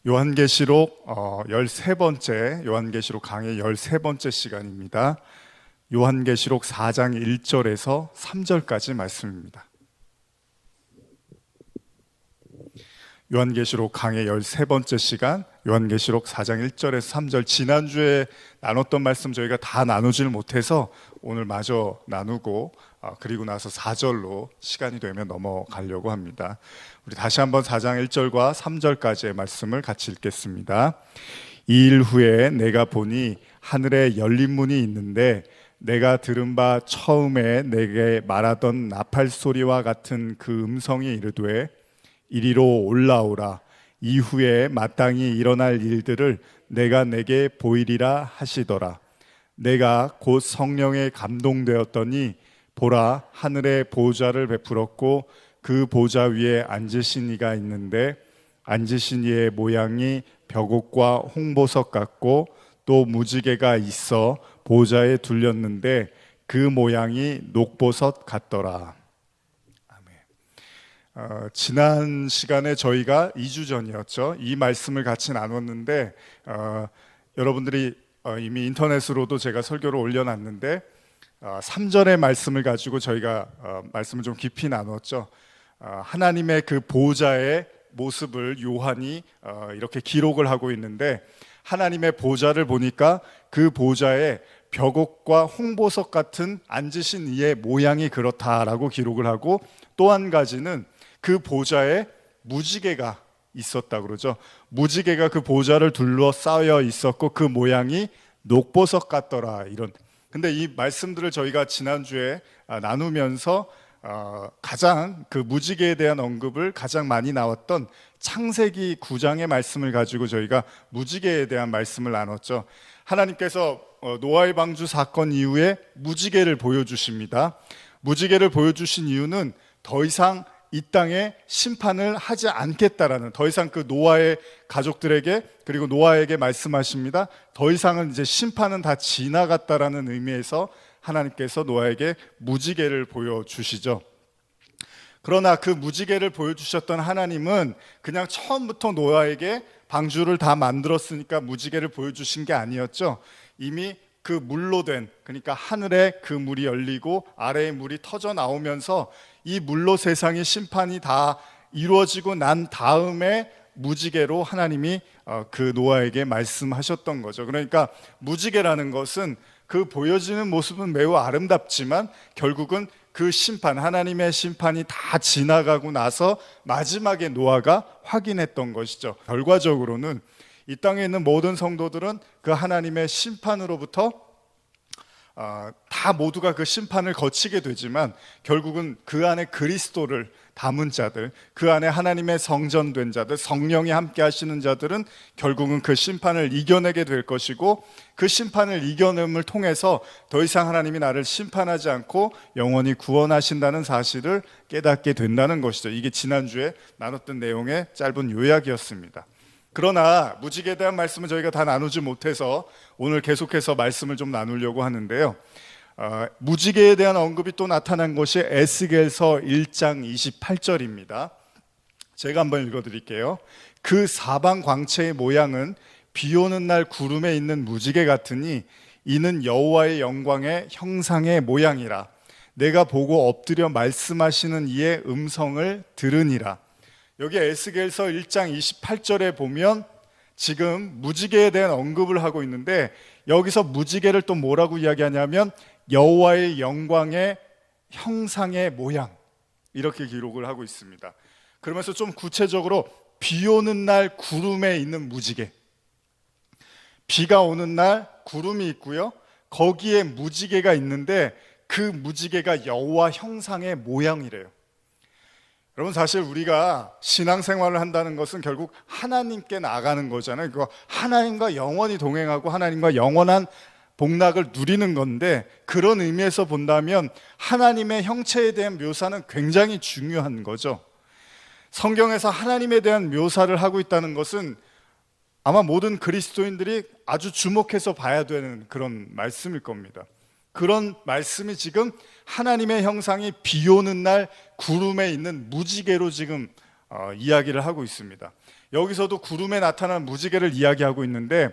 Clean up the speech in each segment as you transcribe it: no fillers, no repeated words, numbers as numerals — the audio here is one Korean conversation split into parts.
요한계시록 13번째 요한계시록 강의 13번째 시간입니다. 요한계시록 4장 1절에서 3절까지 말씀입니다. 요한계시록 강의 13번째 시간, 요한계시록 4장 1절에서 3절. 지난주에 나눴던 말씀 저희가 다 나누질 못해서 오늘 마저 나누고 그리고 나서 4절로 시간이 되면 넘어가려고 합니다. 우리 다시 한번 4장 1절과 3절까지의 말씀을 같이 읽겠습니다. 이 일 후에 내가 보니 하늘에 열린 문이 있는데 내가 들은 바 처음에 내게 말하던 나팔 소리와 같은 그 음성이 이르되 이리로 올라오라. 이후에 마땅히 일어날 일들을 내가 내게 보이리라 하시더라. 내가 곧 성령에 감동되었더니 보라, 하늘에 보좌를 베풀었고 그 보좌 위에 앉으신 이가 있는데 앉으신 이의 모양이 벽옥과 홍보석 같고 또 무지개가 있어 보좌에 둘렸는데 그 모양이 녹보석 같더라. 지난 시간에 저희가 2주 전이었죠. 이 말씀을 같이 나눴는데 여러분들이 이미 인터넷으로도 제가 설교를 올려놨는데 3절의 말씀을 가지고 저희가 말씀을 좀 깊이 나눴죠. 하나님의 그 보좌의 모습을 요한이 이렇게 기록을 하고 있는데 하나님의 보좌를 보니까 그 보좌에 벽옥과 홍보석 같은 앉으신 이의 모양이 그렇다라고 기록을 하고 또 한 가지는 그 보좌에 무지개가 있었다 그러죠. 무지개가 그 보좌를 둘러싸여 있었고 그 모양이 녹보석 같더라. 이런. 근데 이 말씀들을 저희가 지난주에 나누면서 가장 그 무지개에 대한 언급을 가장 많이 나왔던 창세기 9장의 말씀을 가지고 저희가 무지개에 대한 말씀을 나눴죠. 하나님께서 노아의 방주 사건 이후에 무지개를 보여주십니다. 무지개를 보여주신 이유는 더 이상 이 땅에 심판을 하지 않겠다라는, 더 이상 그 노아의 가족들에게 그리고 노아에게 말씀하십니다. 더 이상은 이제 심판은 다 지나갔다라는 의미에서 하나님께서 노아에게 무지개를 보여주시죠. 그러나 그 무지개를 보여주셨던 하나님은 그냥 처음부터 노아에게 방주를 다 만들었으니까 무지개를 보여주신 게 아니었죠. 이미 그 물로 된, 그러니까 하늘에 그 물이 열리고 아래의 물이 터져 나오면서 이 물로 세상의 심판이 다 이루어지고 난 다음에 무지개로 하나님이 그 노아에게 말씀하셨던 거죠. 그러니까 무지개라는 것은 그 보여지는 모습은 매우 아름답지만 결국은 그 심판, 하나님의 심판이 다 지나가고 나서 마지막에 노아가 확인했던 것이죠. 결과적으로는 이 땅에 있는 모든 성도들은 그 하나님의 심판으로부터 다 모두가 그 심판을 거치게 되지만 결국은 그 안에 그리스도를 담은 자들, 그 안에 하나님의 성전된 자들, 성령이 함께 하시는 자들은 결국은 그 심판을 이겨내게 될 것이고 그 심판을 이겨냄을 통해서 더 이상 하나님이 나를 심판하지 않고 영원히 구원하신다는 사실을 깨닫게 된다는 것이죠. 이게 지난주에 나눴던 내용의 짧은 요약이었습니다. 그러나 무지개에 대한 말씀은 저희가 다 나누지 못해서 오늘 계속해서 말씀을 좀 나누려고 하는데요. 무지개에 대한 언급이 또 나타난 것이 에스겔서 1장 28절입니다. 제가 한번 읽어드릴게요. 그 사방 광채의 모양은 비 오는 날 구름에 있는 무지개 같으니 이는 여호와의 영광의 형상의 모양이라. 내가 보고 엎드려 말씀하시는 이의 음성을 들으니라. 여기 에스겔서 1장 28절에 보면 지금 무지개에 대한 언급을 하고 있는데 여기서 무지개를 또 뭐라고 이야기하냐면 여호와의 영광의 형상의 모양, 이렇게 기록을 하고 있습니다. 그러면서 좀 구체적으로 비 오는 날 구름에 있는 무지개, 비가 오는 날 구름이 있고요, 거기에 무지개가 있는데 그 무지개가 여호와 형상의 모양이래요. 여러분, 사실 우리가 신앙생활을 한다는 것은 결국 하나님께 나아가는 거잖아요. 그거 하나님과 영원히 동행하고 하나님과 영원한 복락을 누리는 건데, 그런 의미에서 본다면 하나님의 형체에 대한 묘사는 굉장히 중요한 거죠. 성경에서 하나님에 대한 묘사를 하고 있다는 것은 아마 모든 그리스도인들이 아주 주목해서 봐야 되는 그런 말씀일 겁니다. 그런 말씀이 지금 하나님의 형상이 비 오는 날 구름에 있는 무지개로 지금 이야기를 하고 있습니다. 여기서도 구름에 나타난 무지개를 이야기하고 있는데,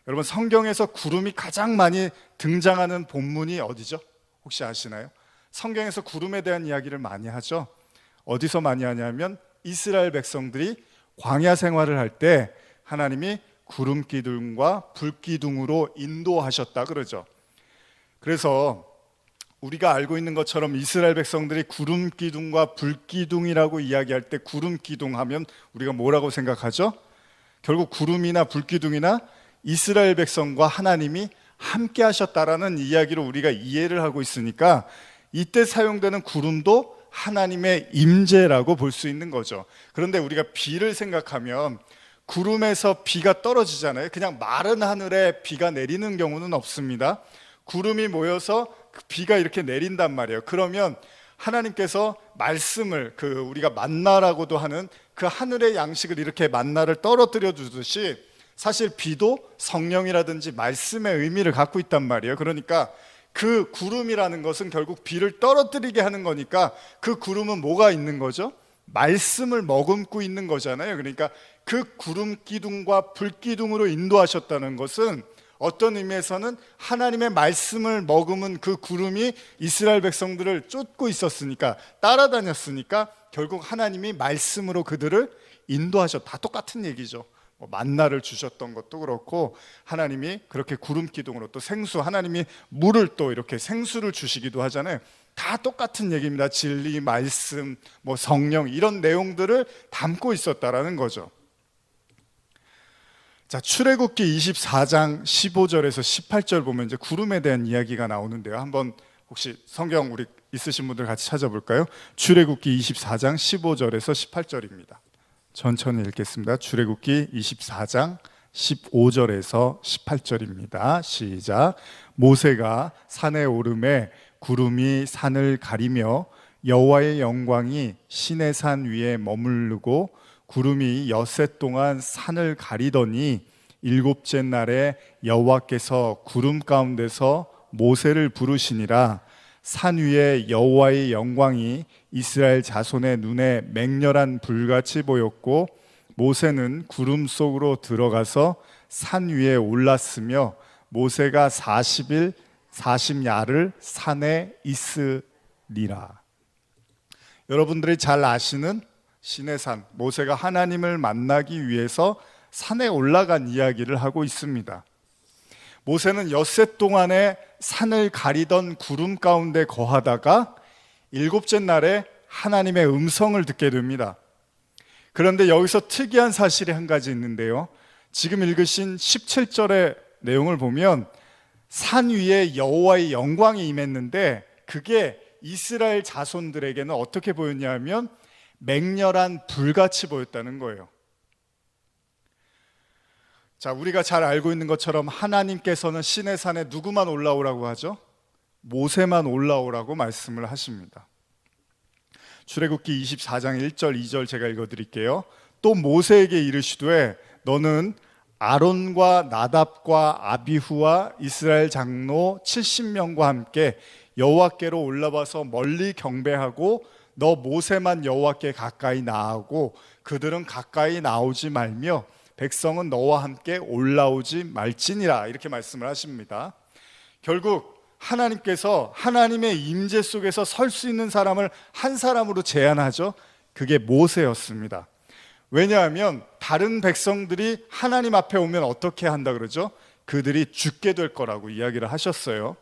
여러분 성경에서 구름이 가장 많이 등장하는 본문이 어디죠? 혹시 아시나요? 성경에서 구름에 대한 이야기를 많이 하죠. 어디서 많이 하냐면 이스라엘 백성들이 광야 생활을 할 때 하나님이 구름 기둥과 불 기둥으로 인도하셨다 그러죠. 그래서 우리가 알고 있는 것처럼 이스라엘 백성들이 구름 기둥과 불 기둥이라고 이야기할 때 구름 기둥 하면 우리가 뭐라고 생각하죠? 결국 구름이나 불 기둥이나 이스라엘 백성과 하나님이 함께 하셨다라는 이야기로 우리가 이해를 하고 있으니까 이때 사용되는 구름도 하나님의 임재라고 볼 수 있는 거죠. 그런데 우리가 비를 생각하면 구름에서 비가 떨어지잖아요. 그냥 마른 하늘에 비가 내리는 경우는 없습니다. 구름이 모여서 비가 이렇게 내린단 말이에요. 그러면 하나님께서 말씀을, 우리가 만나라고도 하는 그 하늘의 양식을 이렇게 만나를 떨어뜨려 주듯이 사실 비도 성령이라든지 말씀의 의미를 갖고 있단 말이에요. 그러니까 그 구름이라는 것은 결국 비를 떨어뜨리게 하는 거니까 그 구름은 뭐가 있는 거죠? 말씀을 머금고 있는 거잖아요. 그러니까 그 구름 기둥과 불 기둥으로 인도하셨다는 것은 어떤 의미에서는 하나님의 말씀을 머금은 그 구름이 이스라엘 백성들을 쫓고 있었으니까, 따라다녔으니까 결국 하나님이 말씀으로 그들을 인도하셨다. 다 똑같은 얘기죠. 만나를 주셨던 것도 그렇고 하나님이 그렇게 구름 기둥으로, 또 생수, 하나님이 물을 또 이렇게 생수를 주시기도 하잖아요. 다 똑같은 얘기입니다. 진리, 말씀, 성령, 이런 내용들을 담고 있었다라는 거죠. 자, 출애굽기 24장 15절에서 18절 보면 이제 구름에 대한 이야기가 나오는데요. 한번 혹시 성경 우리 있으신 분들 같이 찾아볼까요? 출애굽기 24장 15절에서 18절입니다. 천천히 읽겠습니다. 출애굽기 24장 15절에서 18절입니다. 시작. 모세가 산에 오르매 구름이 산을 가리며 여호와의 영광이 시내산 위에 머무르고 구름이 엿새 동안 산을 가리더니 일곱째 날에 여호와께서 구름 가운데서 모세를 부르시니라. 산 위에 여호와의 영광이 이스라엘 자손의 눈에 맹렬한 불같이 보였고 모세는 구름 속으로 들어가서 산 위에 올랐으며 모세가 40일 40야를 산에 있으리라. 여러분들이 잘 아시는 시내산, 모세가 하나님을 만나기 위해서 산에 올라간 이야기를 하고 있습니다. 모세는 엿새 동안에 산을 가리던 구름 가운데 거하다가 일곱째 날에 하나님의 음성을 듣게 됩니다. 그런데 여기서 특이한 사실이 한 가지 있는데요. 지금 읽으신 17절의 내용을 보면 산 위에 여호와의 영광이 임했는데 그게 이스라엘 자손들에게는 어떻게 보였냐면 맹렬한 불같이 보였다는 거예요. 자, 우리가 잘 알고 있는 것처럼 하나님께서는 시내산에 누구만 올라오라고 하죠? 모세만 올라오라고 말씀을 하십니다. 출애굽기 24장 1절 2절 제가 읽어드릴게요. 또 모세에게 이르시되 너는 아론과 나답과 아비후와 이스라엘 장로 70명과 함께 여호와께로 올라와서 멀리 경배하고 너 모세만 여호와께 가까이 나아오고 그들은 가까이 나오지 말며 백성은 너와 함께 올라오지 말지니라, 이렇게 말씀을 하십니다. 결국 하나님께서 하나님의 임재 속에서 설 수 있는 사람을 한 사람으로 제안하죠. 그게 모세였습니다. 왜냐하면 다른 백성들이 하나님 앞에 오면 어떻게 한다 그러죠? 그들이 죽게 될 거라고 이야기를 하셨어요.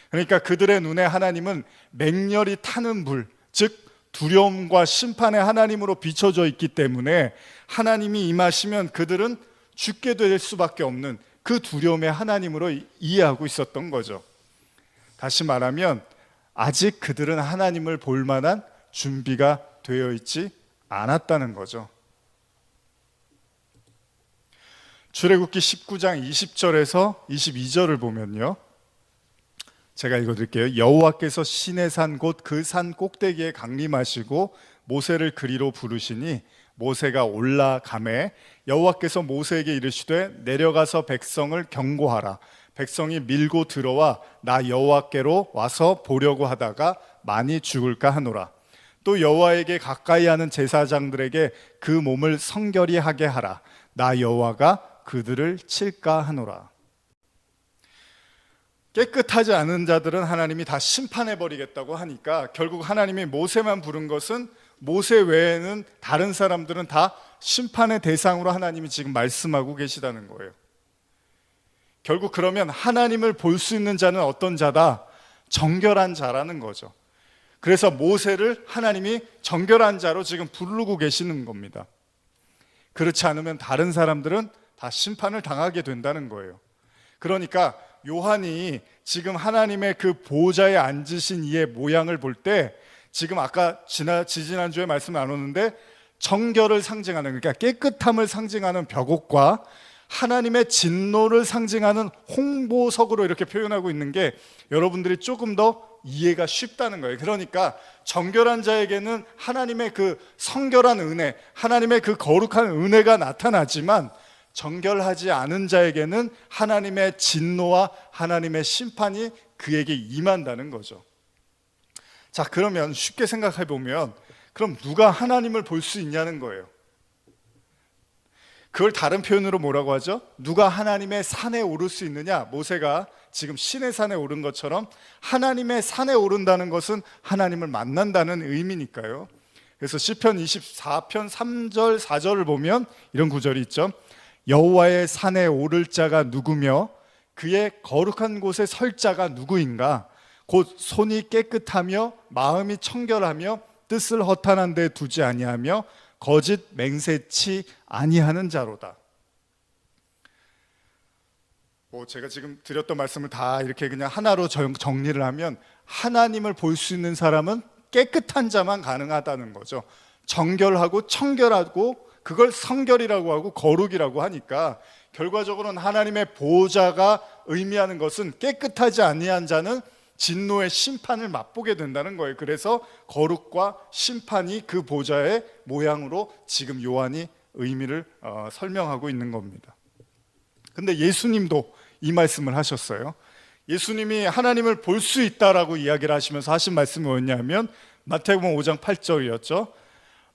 그러니까 그들의 눈에 하나님은 맹렬히 타는 불, 즉 두려움과 심판의 하나님으로 비춰져 있기 때문에 하나님이 임하시면 그들은 죽게 될 수밖에 없는 그 두려움의 하나님으로 이해하고 있었던 거죠. 다시 말하면 아직 그들은 하나님을 볼 만한 준비가 되어 있지 않았다는 거죠. 출애굽기 19장 20절에서 22절을 보면요, 제가 읽어드릴게요. 여호와께서 시내산 곧 그 산 꼭대기에 강림하시고 모세를 그리로 부르시니 모세가 올라가매 여호와께서 모세에게 이르시되 내려가서 백성을 경고하라. 백성이 밀고 들어와 나 여호와께로 와서 보려고 하다가 많이 죽을까 하노라. 또 여호와에게 가까이 하는 제사장들에게 그 몸을 성결히 하게 하라. 나 여호와가 그들을 칠까 하노라. 깨끗하지 않은 자들은 하나님이 다 심판해 버리겠다고 하니까 결국 하나님이 모세만 부른 것은 모세 외에는 다른 사람들은 다 심판의 대상으로 하나님이 지금 말씀하고 계시다는 거예요. 결국 그러면 하나님을 볼 수 있는 자는 어떤 자다? 정결한 자라는 거죠. 그래서 모세를 하나님이 정결한 자로 지금 부르고 계시는 겁니다. 그렇지 않으면 다른 사람들은 다 심판을 당하게 된다는 거예요. 그러니까 요한이 지금 하나님의 그 보좌에 앉으신 이의 모양을 볼 때 지금 아까 지지난주에 말씀 나눴는데 정결을 상징하는, 그러니까 깨끗함을 상징하는 벽옷과 하나님의 진노를 상징하는 홍보석으로 이렇게 표현하고 있는 게 여러분들이 조금 더 이해가 쉽다는 거예요. 그러니까 정결한 자에게는 하나님의 그 성결한 은혜, 하나님의 그 거룩한 은혜가 나타나지만 정결하지 않은 자에게는 하나님의 진노와 하나님의 심판이 그에게 임한다는 거죠. 자, 그러면 쉽게 생각해 보면 그럼 누가 하나님을 볼 수 있냐는 거예요. 그걸 다른 표현으로 뭐라고 하죠? 누가 하나님의 산에 오를 수 있느냐? 모세가 지금 신의 산에 오른 것처럼 하나님의 산에 오른다는 것은 하나님을 만난다는 의미니까요. 그래서 시편 24편 3절 4절을 보면 이런 구절이 있죠. 여호와의 산에 오를 자가 누구며 그의 거룩한 곳에 설 자가 누구인가? 곧 손이 깨끗하며 마음이 청결하며 뜻을 허탄한 데 두지 아니하며 거짓 맹세치 아니하는 자로다. 제가 지금 드렸던 말씀을 다 이렇게 그냥 하나로 정리를 하면 하나님을 볼 수 있는 사람은 깨끗한 자만 가능하다는 거죠. 정결하고 청결하고 그걸 성결이라고 하고 거룩이라고 하니까 결과적으로는 하나님의 보호자가 의미하는 것은 깨끗하지 아니한 자는 진노의 심판을 맛보게 된다는 거예요. 그래서 거룩과 심판이 그 보좌의 모양으로 지금 요한이 의미를 설명하고 있는 겁니다. 근데 예수님도 이 말씀을 하셨어요. 예수님이 하나님을 볼 수 있다라고 이야기를 하시면서 하신 말씀이 뭐였냐면 마태복음 5장 8절이었죠.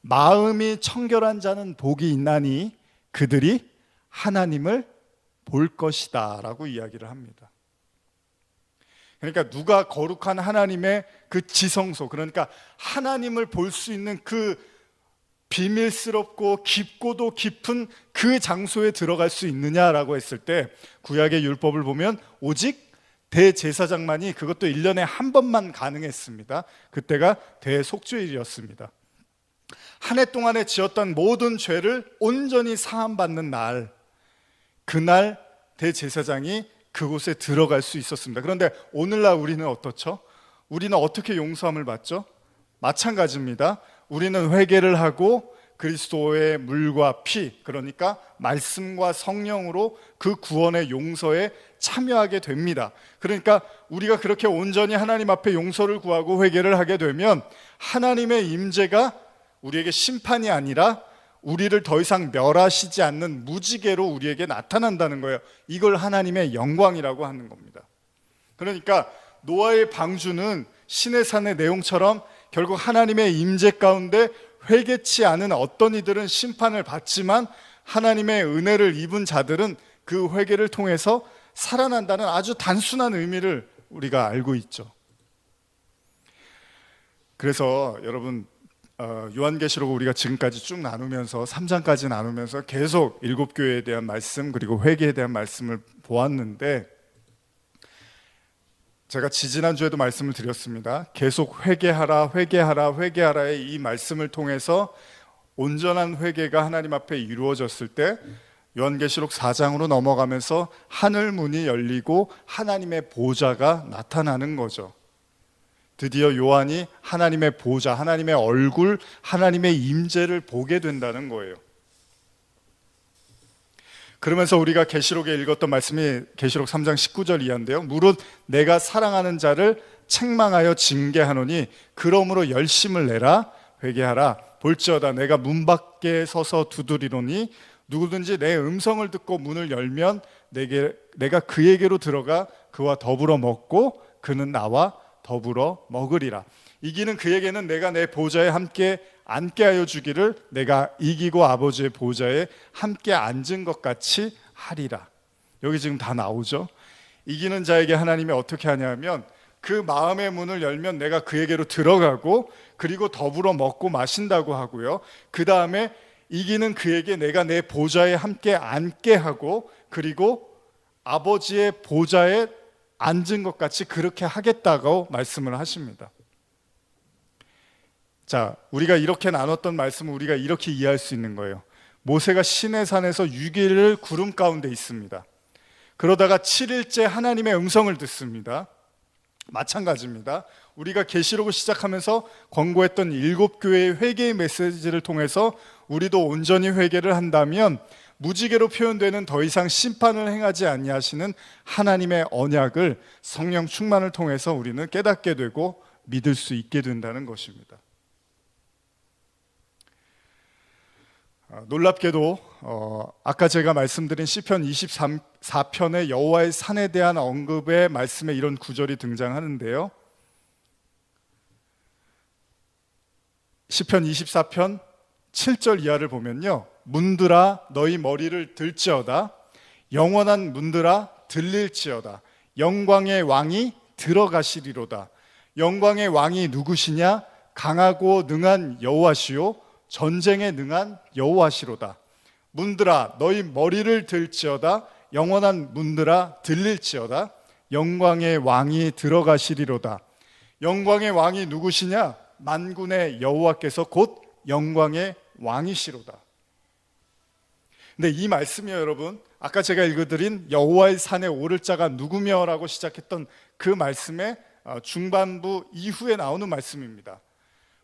마음이 청결한 자는 복이 있나니 그들이 하나님을 볼 것이다 라고 이야기를 합니다. 그러니까 누가 거룩한 하나님의 그 지성소, 그러니까 하나님을 볼 수 있는 그 비밀스럽고 깊고도 깊은 그 장소에 들어갈 수 있느냐라고 했을 때 구약의 율법을 보면 오직 대제사장만이 그것도 1년에 한 번만 가능했습니다. 그때가 대속죄일이었습니다. 한 해 동안에 지었던 모든 죄를 온전히 사함받는 날, 그날 대제사장이 그곳에 들어갈 수 있었습니다. 그런데 오늘날 우리는 어떻죠? 우리는 어떻게 용서함을 받죠? 마찬가지입니다. 우리는 회개를 하고 그리스도의 물과 피, 그러니까 말씀과 성령으로 그 구원의 용서에 참여하게 됩니다. 그러니까 우리가 그렇게 온전히 하나님 앞에 용서를 구하고 회개를 하게 되면 하나님의 임재가 우리에게 심판이 아니라 우리를 더 이상 멸하시지 않는 무지개로 우리에게 나타난다는 거예요. 이걸 하나님의 영광이라고 하는 겁니다. 그러니까 노아의 방주는 신의 산의 내용처럼 결국 하나님의 임재 가운데 회개치 않은 어떤 이들은 심판을 받지만 하나님의 은혜를 입은 자들은 그 회개를 통해서 살아난다는 아주 단순한 의미를 우리가 알고 있죠. 그래서 여러분 요한계시록 우리가 지금까지 쭉 나누면서 3장까지 나누면서 계속 7교회에 대한 말씀 그리고 회개에 대한 말씀을 보았는데 제가 지지난주에도 말씀을 드렸습니다. 계속 회개하라 회개하라 회개하라의 이 말씀을 통해서 온전한 회개가 하나님 앞에 이루어졌을 때 요한계시록 4장으로 넘어가면서 하늘 문이 열리고 하나님의 보좌가 나타나는 거죠. 드디어 요한이 하나님의 보좌, 하나님의 얼굴, 하나님의 임재를 보게 된다는 거예요. 그러면서 우리가 계시록에 읽었던 말씀이 계시록 3장 19절 이하인데요. 무릇 내가 사랑하는 자를 책망하여 징계하노니 그러므로 열심을 내라 회개하라. 볼지어다 내가 문 밖에 서서 두드리노니 누구든지 내 음성을 듣고 문을 열면 내가 그에게로 들어가 그와 더불어 먹고 그는 나와 더불어 먹으리라. 이기는 그에게는 내가 내 보좌에 함께 앉게 하여 주기를 내가 이기고 아버지의 보좌에 함께 앉은 것 같이 하리라. 여기 지금 다 나오죠. 이기는 자에게 하나님이 어떻게 하냐면 그 마음의 문을 열면 내가 그에게로 들어가고 그리고 더불어 먹고 마신다고 하고요. 그 다음에 이기는 그에게 내가 내 보좌에 함께 앉게 하고 그리고 아버지의 보좌에 앉은 것 같이 그렇게 하겠다고 말씀을 하십니다. 자, 우리가 이렇게 나눴던 말씀을 우리가 이렇게 이해할 수 있는 거예요. 모세가 시내산에서 6일을 구름 가운데 있습니다. 그러다가 7일째 하나님의 음성을 듣습니다. 마찬가지입니다. 우리가 계시록을 시작하면서 권고했던 7교회의 회개의 메시지를 통해서 우리도 온전히 회개를 한다면 무지개로 표현되는 더 이상 심판을 행하지 아니하시는 하나님의 언약을 성령 충만을 통해서 우리는 깨닫게 되고 믿을 수 있게 된다는 것입니다. 놀랍게도 아까 제가 말씀드린 시편 24편의 여호와의 산에 대한 언급의 말씀에 이런 구절이 등장하는데요. 시편 24편 7절 이하를 보면요, 문들아 너희 머리를 들지어다, 영원한 문들아 들릴지어다, 영광의 왕이 들어가시리로다. 영광의 왕이 누구시냐? 강하고 능한 여호와시요 전쟁에 능한 여호와시로다. 문들아 너희 머리를 들지어다, 영원한 문들아 들릴지어다, 영광의 왕이 들어가시리로다. 영광의 왕이 누구시냐? 만군의 여호와께서 곧 영광의 왕이시로다. 근데 이 말씀이요, 여러분, 아까 제가 읽어드린 여호와의 산에 오를 자가 누구며 라고 시작했던 그 말씀의 중반부 이후에 나오는 말씀입니다.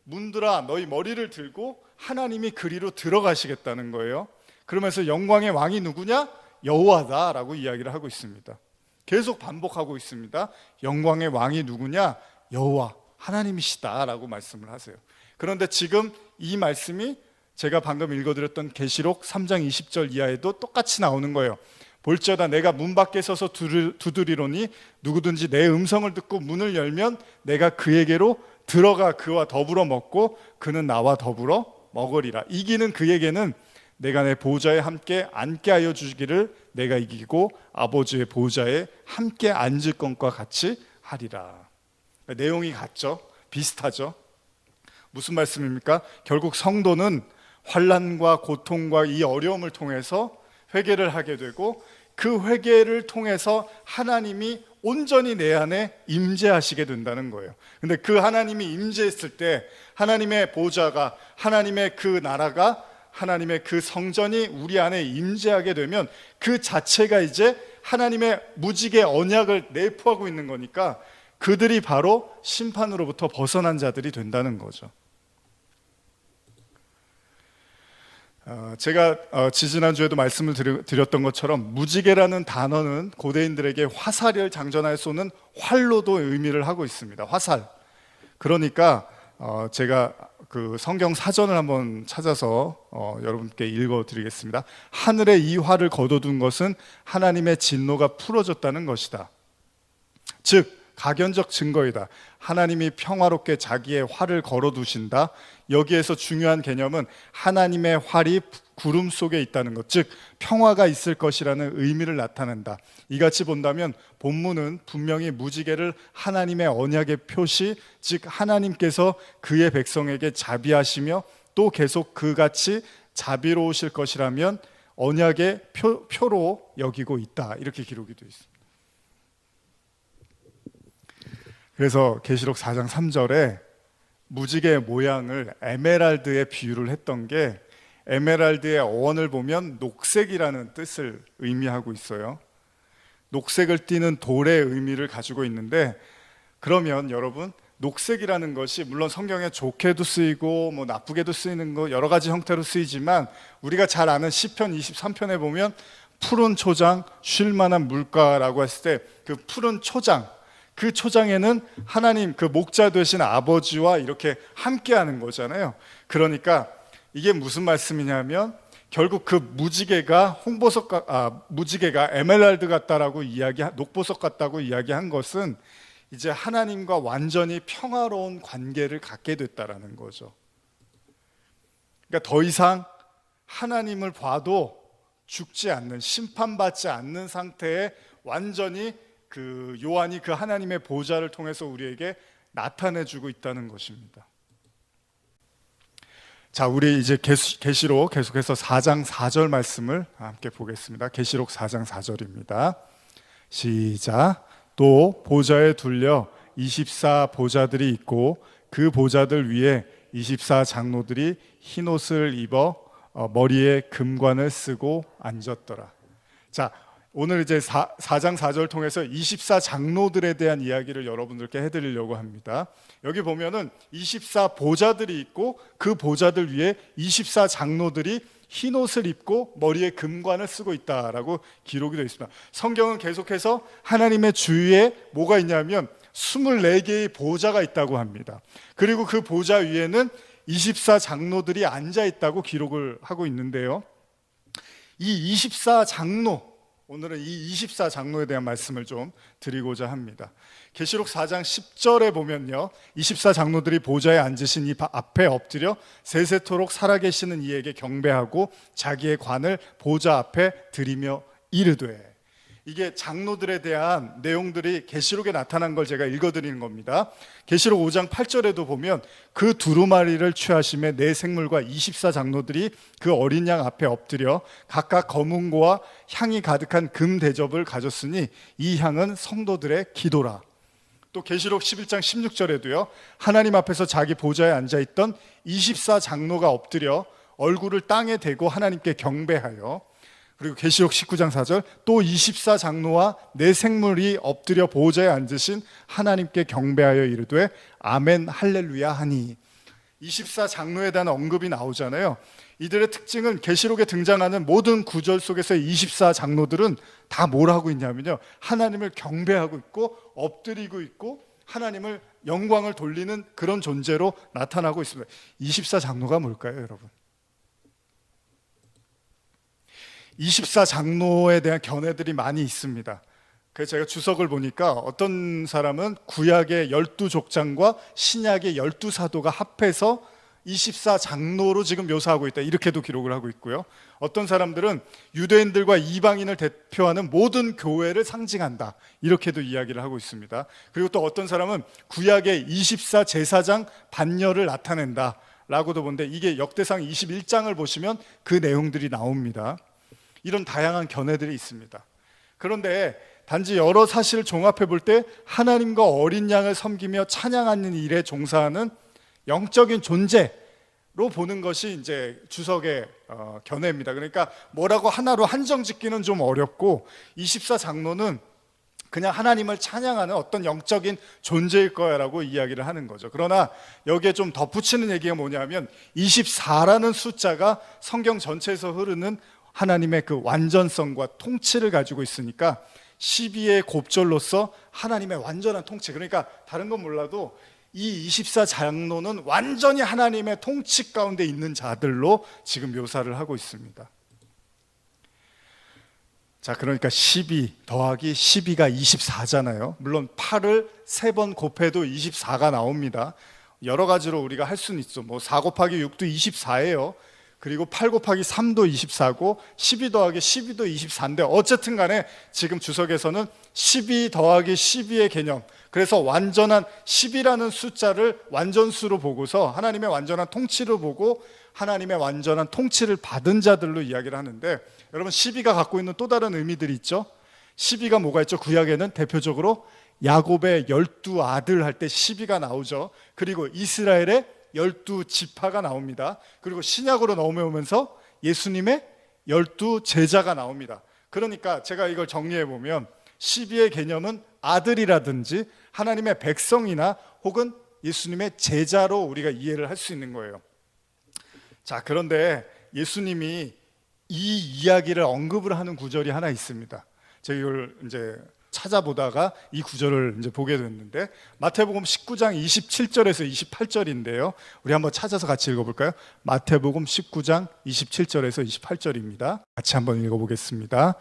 문들아 너희 머리를 들고 하나님이 그리로 들어가시겠다는 거예요. 그러면서 영광의 왕이 누구냐? 여호와다 라고 이야기를 하고 있습니다. 계속 반복하고 있습니다. 영광의 왕이 누구냐? 여호와 하나님이시다 라고 말씀을 하세요. 그런데 지금 이 말씀이 제가 방금 읽어드렸던 계시록 3장 20절 이하에도 똑같이 나오는 거예요. 볼지어다 내가 문 밖에 서서 두드리노니 누구든지 내 음성을 듣고 문을 열면 내가 그에게로 들어가 그와 더불어 먹고 그는 나와 더불어 먹으리라. 이기는 그에게는 내가 내 보좌에 함께 앉게 하여 주기를 내가 이기고 아버지의 보좌에 함께 앉을 것과 같이 하리라. 내용이 같죠? 비슷하죠? 무슨 말씀입니까? 결국 성도는 환난과 고통과 이 어려움을 통해서 회개를 하게 되고 그 회개를 통해서 하나님이 온전히 내 안에 임재하시게 된다는 거예요. 근데 그 하나님이 임재했을 때 하나님의 보좌가, 하나님의 그 나라가, 하나님의 그 성전이 우리 안에 임재하게 되면 그 자체가 이제 하나님의 무지개 언약을 내포하고 있는 거니까 그들이 바로 심판으로부터 벗어난 자들이 된다는 거죠. 제가 지지난주에도 말씀을 드렸던 것처럼 무지개라는 단어는 고대인들에게 화살을 장전하여 쏘는 활로도 의미를 하고 있습니다. 화살. 그러니까 제가 그 성경 사전을 한번 찾아서 여러분께 읽어드리겠습니다. 하늘에 이 활을 거둬둔 것은 하나님의 진노가 풀어졌다는 것이다. 즉 가견적 증거이다. 하나님이 평화롭게 자기의 활을 걸어두신다. 여기에서 중요한 개념은 하나님의 활이 구름 속에 있다는 것, 즉 평화가 있을 것이라는 의미를 나타낸다. 이같이 본다면 본문은 분명히 무지개를 하나님의 언약의 표시, 즉 하나님께서 그의 백성에게 자비하시며 또 계속 그같이 자비로우실 것이라면 언약의 표로 여기고 있다. 이렇게 기록이 되어 있습니다. 그래서 계시록 4장 3절에 무지개 모양을 에메랄드에 비유를 했던 게 에메랄드의 어원을 보면 녹색이라는 뜻을 의미하고 있어요. 녹색을 띠는 돌의 의미를 가지고 있는데, 그러면 여러분 녹색이라는 것이 물론 성경에 좋게도 쓰이고 뭐 나쁘게도 쓰이는 거 여러 가지 형태로 쓰이지만 우리가 잘 아는 시편 23편에 보면 푸른 초장 쉴 만한 물가라고 했을 때 그 푸른 초장, 그 초장에는 하나님 그 목자 되신 아버지와 이렇게 함께하는 거잖아요. 그러니까 이게 무슨 말씀이냐면 결국 그 무지개가 무지개가 에메랄드 같다라고 녹보석 같다고 이야기한 것은 이제 하나님과 완전히 평화로운 관계를 갖게 됐다라는 거죠. 그러니까 더 이상 하나님을 봐도 죽지 않는, 심판받지 않는 상태에 완전히 그 요한이 그 하나님의 보좌를 통해서 우리에게 나타내주고 있다는 것입니다. 자, 우리 이제 계시록 계속해서 4장 4절 말씀을 함께 보겠습니다. 계시록 4장 4절입니다. 시작. 또 보좌에 둘려 24 보좌들이 있고 그 보좌들 위에 24 장로들이 흰 옷을 입어 머리에 금관을 쓰고 앉았더라. 자, 오늘 이제 4장 4절 통해서 24 장로들에 대한 이야기를 여러분들께 해드리려고 합니다. 여기 보면은 24 보좌들이 있고 그 보좌들 위에 24 장로들이 흰 옷을 입고 머리에 금관을 쓰고 있다라고 기록이 되어 있습니다. 성경은 계속해서 하나님의 주위에 뭐가 있냐면 24개의 보좌가 있다고 합니다. 그리고 그 보좌 위에는 24 장로들이 앉아 있다고 기록을 하고 있는데요. 이 24 장로, 오늘은 이 24 장로에 대한 말씀을 좀 드리고자 합니다. 계시록 4장 10절에 보면요, 24 장로들이 보좌에 앉으신 이 앞에 엎드려 세세토록 살아계시는 이에게 경배하고 자기의 관을 보좌 앞에 드리며 이르되, 이게 장로들에 대한 내용들이 계시록에 나타난 걸 제가 읽어드리는 겁니다. 계시록 5장 8절에도 보면 그 두루마리를 취하심에 네 생물과 24 장로들이 그 어린 양 앞에 엎드려 각각 검은고와 향이 가득한 금 대접을 가졌으니 이 향은 성도들의 기도라. 또 계시록 11장 16절에도요, 하나님 앞에서 자기 보좌에 앉아있던 24 장로가 엎드려 얼굴을 땅에 대고 하나님께 경배하여, 그리고 계시록 19장 4절, 또 24 장로와 네 생물이 엎드려 보좌에 앉으신 하나님께 경배하여 이르되 아멘 할렐루야 하니. 24 장로에 대한 언급이 나오잖아요. 이들의 특징은 계시록에 등장하는 모든 구절 속에서 24 장로들은 다 뭘 하고 있냐면요, 하나님을 경배하고 있고 엎드리고 있고 하나님을 영광을 돌리는 그런 존재로 나타나고 있습니다. 24 장로가 뭘까요, 여러분? 24 장로에 대한 견해들이 많이 있습니다. 그래서 제가 주석을 보니까 어떤 사람은 구약의 12족장과 신약의 12사도가 합해서 24 장로로 지금 묘사하고 있다, 이렇게도 기록을 하고 있고요. 어떤 사람들은 유대인들과 이방인을 대표하는 모든 교회를 상징한다, 이렇게도 이야기를 하고 있습니다. 그리고 또 어떤 사람은 구약의 24 제사장 반열을 나타낸다 라고도 보는데, 이게 역대상 21장을 보시면 그 내용들이 나옵니다. 이런 다양한 견해들이 있습니다. 그런데 단지 여러 사실을 종합해 볼 때 하나님과 어린 양을 섬기며 찬양하는 일에 종사하는 영적인 존재로 보는 것이 이제 주석의 견해입니다. 그러니까 뭐라고 하나로 한정 짓기는 좀 어렵고, 24 장로는 그냥 하나님을 찬양하는 어떤 영적인 존재일 거야라고 이야기를 하는 거죠. 그러나 여기에 좀 덧붙이는 얘기가 뭐냐면, 24라는 숫자가 성경 전체에서 흐르는 하나님의 그 완전성과 통치를 가지고 있으니까 12의 곱절로서 하나님의 완전한 통치, 그러니까 다른 건 몰라도 이 24 장로는 완전히 하나님의 통치 가운데 있는 자들로 지금 묘사를 하고 있습니다. 자, 그러니까 12 더하기 12가 24잖아요. 물론 8을 3번 곱해도 24가 나옵니다. 여러 가지로 우리가 할 수는 있죠. 뭐 4 곱하기 6도 24예요. 그리고 8 곱하기 3도 24고 12 더하기 12도 24인데, 어쨌든 간에 지금 주석에서는 12 더하기 12의 개념, 그래서 완전한 10이라는 숫자를 완전수로 보고서 하나님의 완전한 통치로 보고 하나님의 완전한 통치를 받은 자들로 이야기를 하는데, 여러분 12가 갖고 있는 또 다른 의미들이 있죠. 12가 뭐가 있죠? 구약에는 대표적으로 야곱의 12아들 할 때 12가 나오죠. 그리고 이스라엘의 12지파가 나옵니다. 그리고 신약으로 넘어오면서 예수님의 12제자가 나옵니다. 그러니까 제가 이걸 정리해 보면 12의 개념은 아들이라든지 하나님의 백성이나 혹은 예수님의 제자로 우리가 이해를 할 수 있는 거예요. 자, 그런데 예수님이 이 이야기를 언급을 하는 구절이 하나 있습니다. 제가 이걸 이제 찾아보다가 이 구절을 이제 보게 됐는데, 마태복음 19장 27절에서 28절인데요. 우리 한번 찾아서 같이 읽어볼까요? 마태복음 19장 27절에서 28절입니다. 같이 한번 읽어보겠습니다.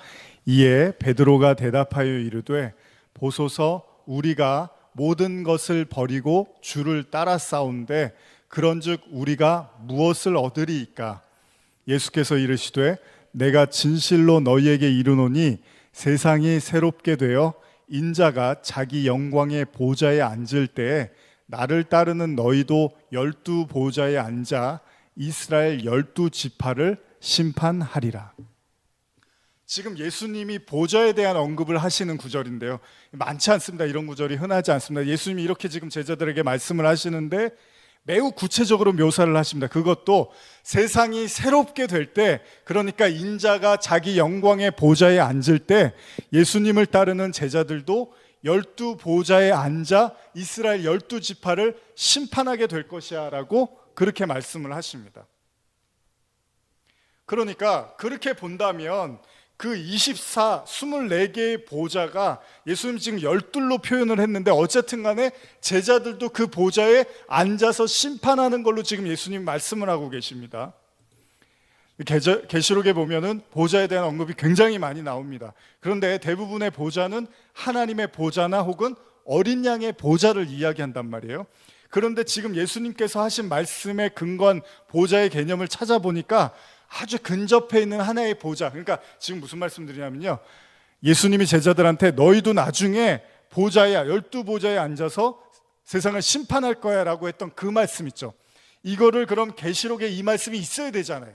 이에 베드로가 대답하여 이르되 보소서, 우리가 모든 것을 버리고 주를 따라 싸운데 그런즉 우리가 무엇을 얻으리이까? 예수께서 이르시되 내가 진실로 너희에게 이르노니 세상이 새롭게 되어 인자가 자기 영광의 보좌에 앉을 때에 나를 따르는 너희도 12 보좌에 앉아 이스라엘 12 지파를 심판하리라. 지금 예수님이 보좌에 대한 언급을 하시는 구절인데요, 많지 않습니다. 이런 구절이 흔하지 않습니다. 예수님이 이렇게 지금 제자들에게 말씀을 하시는데 매우 구체적으로 묘사를 하십니다. 그것도 세상이 새롭게 될 때, 그러니까 인자가 자기 영광의 보좌에 앉을 때 예수님을 따르는 제자들도 12 보좌에 앉아 이스라엘 12 지파를 심판하게 될 것이야 라고 그렇게 말씀을 하십니다. 그러니까 그렇게 본다면 그 24개의 보좌가 예수님 지금 12로 표현을 했는데 어쨌든 간에 제자들도 그 보좌에 앉아서 심판하는 걸로 지금 예수님 말씀을 하고 계십니다. 계시록에 보면은 보좌에 대한 언급이 굉장히 많이 나옵니다. 그런데 대부분의 보좌는 하나님의 보좌나 혹은 어린 양의 보좌를 이야기한단 말이에요. 그런데 지금 예수님께서 하신 말씀에 근거한 보좌의 개념을 찾아보니까 아주 근접해 있는 하나의 보좌, 그러니까 지금 무슨 말씀드리냐면요, 예수님이 제자들한테 너희도 나중에 보좌야 12 보좌에 앉아서 세상을 심판할 거야 라고 했던 그 말씀 있죠. 이거를 그럼 계시록에 이 말씀이 있어야 되잖아요.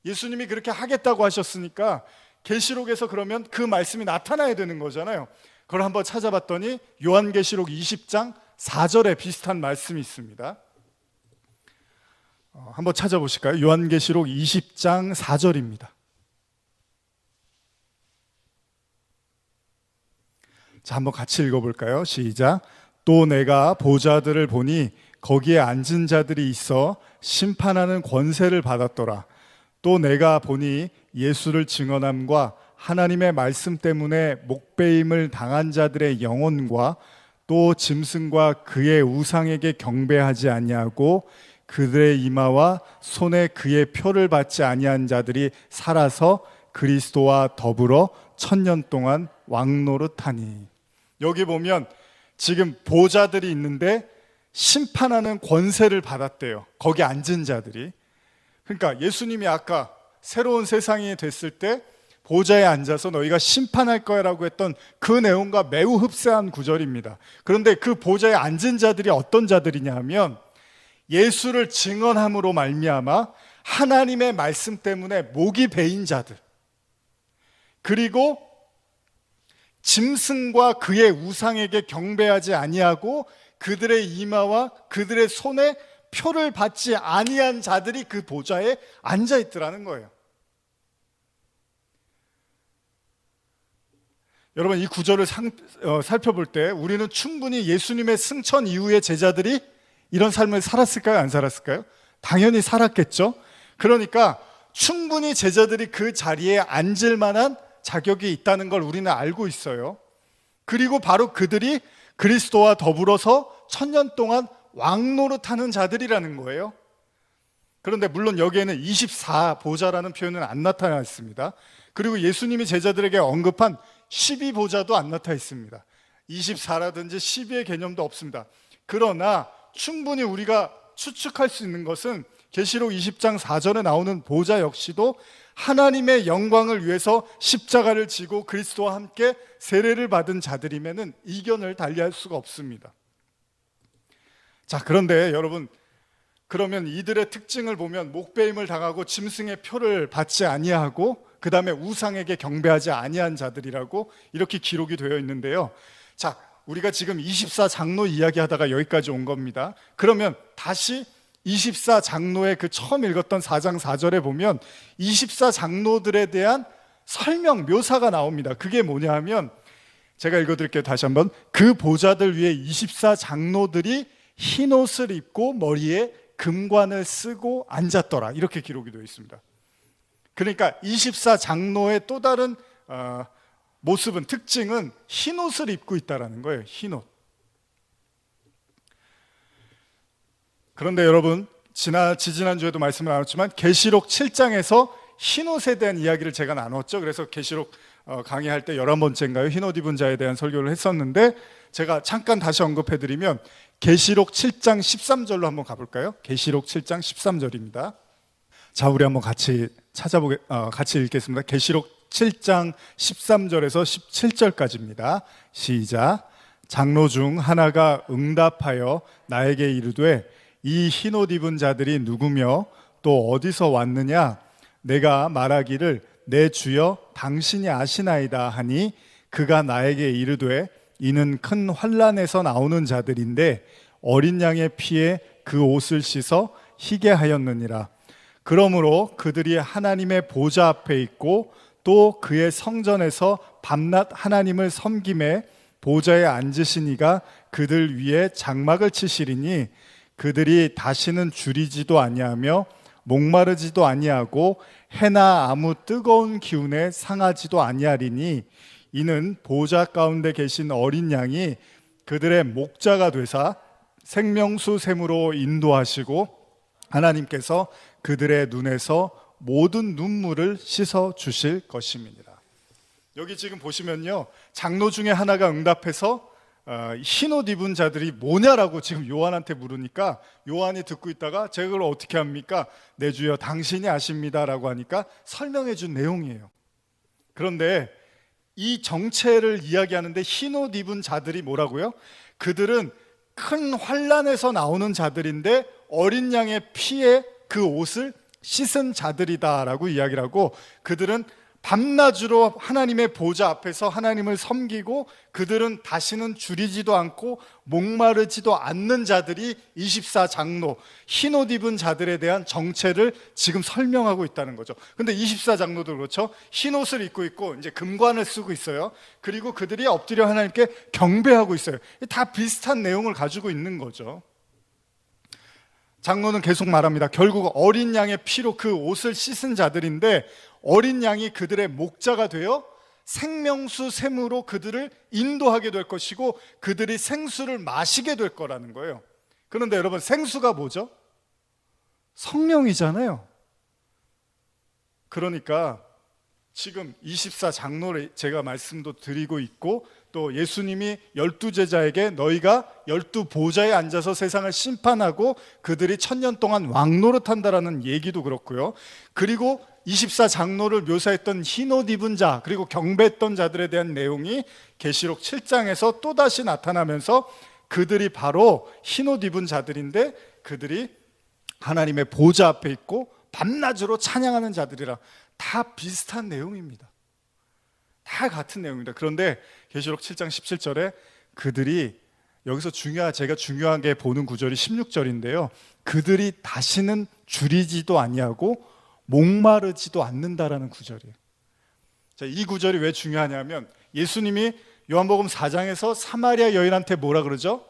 예수님이 그렇게 하겠다고 하셨으니까 계시록에서 그러면 그 말씀이 나타나야 되는 거잖아요. 그걸 한번 찾아봤더니 요한계시록 20장 4절에 비슷한 말씀이 있습니다. 한번 찾아보실까요? 요한계시록 20장 4절입니다. 자, 한번 같이 읽어볼까요? 시작. 또 내가 보좌들을 보니 거기에 앉은 자들이 있어 심판하는 권세를 받았더라. 또 내가 보니 예수를 증언함과 하나님의 말씀 때문에 목배임을 당한 자들의 영혼과 또 짐승과 그의 우상에게 경배하지 아니하고 그들의 이마와 손에 그의 표를 받지 아니한 자들이 살아서 그리스도와 더불어 1000년 동안 왕노릇하니. 여기 보면 지금 보좌들이 있는데 심판하는 권세를 받았대요. 거기 앉은 자들이. 그러니까 예수님이 아까 새로운 세상이 됐을 때 보좌에 앉아서 너희가 심판할 거야 라고 했던 그 내용과 매우 흡사한 구절입니다. 그런데 그 보좌에 앉은 자들이 어떤 자들이냐 하면 예수를 증언함으로 말미암아 하나님의 말씀 때문에 목이 베인 자들, 그리고 짐승과 그의 우상에게 경배하지 아니하고 그들의 이마와 그들의 손에 표를 받지 아니한 자들이 그 보좌에 앉아 있더라는 거예요. 여러분, 이 구절을 살펴볼 때 우리는 충분히 예수님의 승천 이후의 제자들이 이런 삶을 살았을까요? 안 살았을까요? 당연히 살았겠죠. 그러니까 충분히 제자들이 그 자리에 앉을 만한 자격이 있다는 걸 우리는 알고 있어요. 그리고 바로 그들이 그리스도와 더불어서 1000년 동안 왕노릇하는 자들이라는 거예요. 그런데 물론 여기에는 24 보좌라는 표현은 안 나타나 있습니다. 그리고 예수님이 제자들에게 언급한 12 보좌도 안 나타나 있습니다. 24라든지 12의 개념도 없습니다. 그러나 충분히 우리가 추측할 수 있는 것은 계시록 20장 4절에 나오는 보좌 역시도 하나님의 영광을 위해서 십자가를 지고 그리스도와 함께 세례를 받은 자들이면은 이견을 달리할 수가 없습니다. 자, 그런데 여러분, 그러면 이들의 특징을 보면 목배임을 당하고 짐승의 표를 받지 아니하고 그 다음에 우상에게 경배하지 아니한 자들이라고 이렇게 기록이 되어 있는데요. 자, 우리가 지금 24장로 이야기하다가 여기까지 온 겁니다. 그러면 다시 24장로의 그 처음 읽었던 4장 4절에 보면 24장로들에 대한 설명, 묘사가 나옵니다. 그게 뭐냐 하면 제가 읽어드릴게요. 다시 한번. 그 보좌들 위에 24장로들이 흰옷을 입고 머리에 금관을 쓰고 앉았더라, 이렇게 기록이 되어 있습니다. 그러니까 24장로의 또 다른 모습은, 특징은 흰옷을 입고 있다는 거예요. 흰옷. 그런데 여러분, 지난주에도 말씀을 나눴지만 계시록 7장에서 흰옷에 대한 이야기를 제가 나눴죠. 그래서 계시록 강의할 때 11번째인가요? 흰옷 입은 자에 대한 설교를 했었는데, 제가 잠깐 다시 언급해드리면 계시록 7장 13절로 한번 가볼까요? 계시록 7장 13절입니다. 자, 우리 한번 같이 같이 읽겠습니다. 계시록 7장 13절에서 17절까지입니다. 시작. 장로 중 하나가 응답하여 나에게 이르되 이 흰옷 입은 자들이 누구며 또 어디서 왔느냐? 내가 말하기를 내 주여 당신이 아시나이다 하니 그가 나에게 이르되 이는 큰 환난에서 나오는 자들인데 어린 양의 피에 그 옷을 씻어 희게 하였느니라. 그러므로 그들이 하나님의 보좌 앞에 있고 또 그의 성전에서 밤낮 하나님을 섬김에 보좌에 앉으신 이가 그들 위에 장막을 치시리니 그들이 다시는 줄이지도 아니하며 목마르지도 아니하고 해나 아무 뜨거운 기운에 상하지도 아니하리니 이는 보좌 가운데 계신 어린 양이 그들의 목자가 되사 생명수 샘으로 인도하시고 하나님께서 그들의 눈에서 모든 눈물을 씻어 주실 것임이니라. 여기 지금 보시면요, 장로 중에 하나가 응답해서 흰옷 입은 자들이 뭐냐라고 지금 요한한테 물으니까 요한이 듣고 있다가 제가 그걸 어떻게 합니까? 내 주여 당신이 아십니다라고 하니까 설명해 준 내용이에요. 그런데 이 정체를 이야기하는데 흰옷 입은 자들이 뭐라고요? 그들은 큰 환난에서 나오는 자들인데 어린 양의 피에 그 옷을 씻은 자들이다라고 이야기를 하고, 그들은 밤낮으로 하나님의 보좌 앞에서 하나님을 섬기고 그들은 다시는 줄이지도 않고 목마르지도 않는 자들이 24장로, 흰옷 입은 자들에 대한 정체를 지금 설명하고 있다는 거죠. 근데 24장로도 그렇죠. 흰옷을 입고 있고 이제 금관을 쓰고 있어요. 그리고 그들이 엎드려 하나님께 경배하고 있어요. 다 비슷한 내용을 가지고 있는 거죠. 장로는 계속 말합니다. 결국 어린 양의 피로 그 옷을 씻은 자들인데 어린 양이 그들의 목자가 되어 생명수 샘으로 그들을 인도하게 될 것이고 그들이 생수를 마시게 될 거라는 거예요. 그런데 여러분, 생수가 뭐죠? 성령이잖아요. 그러니까 지금 24장로를 제가 말씀도 드리고 있고 또 예수님이 12제자에게 너희가 12보좌에 앉아서 세상을 심판하고 그들이 1000년 동안 왕노릇한다라는 얘기도 그렇고요. 그리고 24장로를 묘사했던 흰옷 입은 자 그리고 경배했던 자들에 대한 내용이 계시록 7장에서 또다시 나타나면서 그들이 바로 흰옷 입은 자들인데 그들이 하나님의 보좌 앞에 있고 밤낮으로 찬양하는 자들이라. 다 비슷한 내용입니다. 다 같은 내용입니다. 그런데 계시록 7장 17절에 그들이 여기서 제가 중요하게 보는 구절이 16절인데요. 그들이 다시는 줄이지도 아니하고 목마르지도 않는다라는 구절이에요. 자, 이 구절이 왜 중요하냐면 예수님이 요한복음 4장에서 사마리아 여인한테 뭐라 그러죠?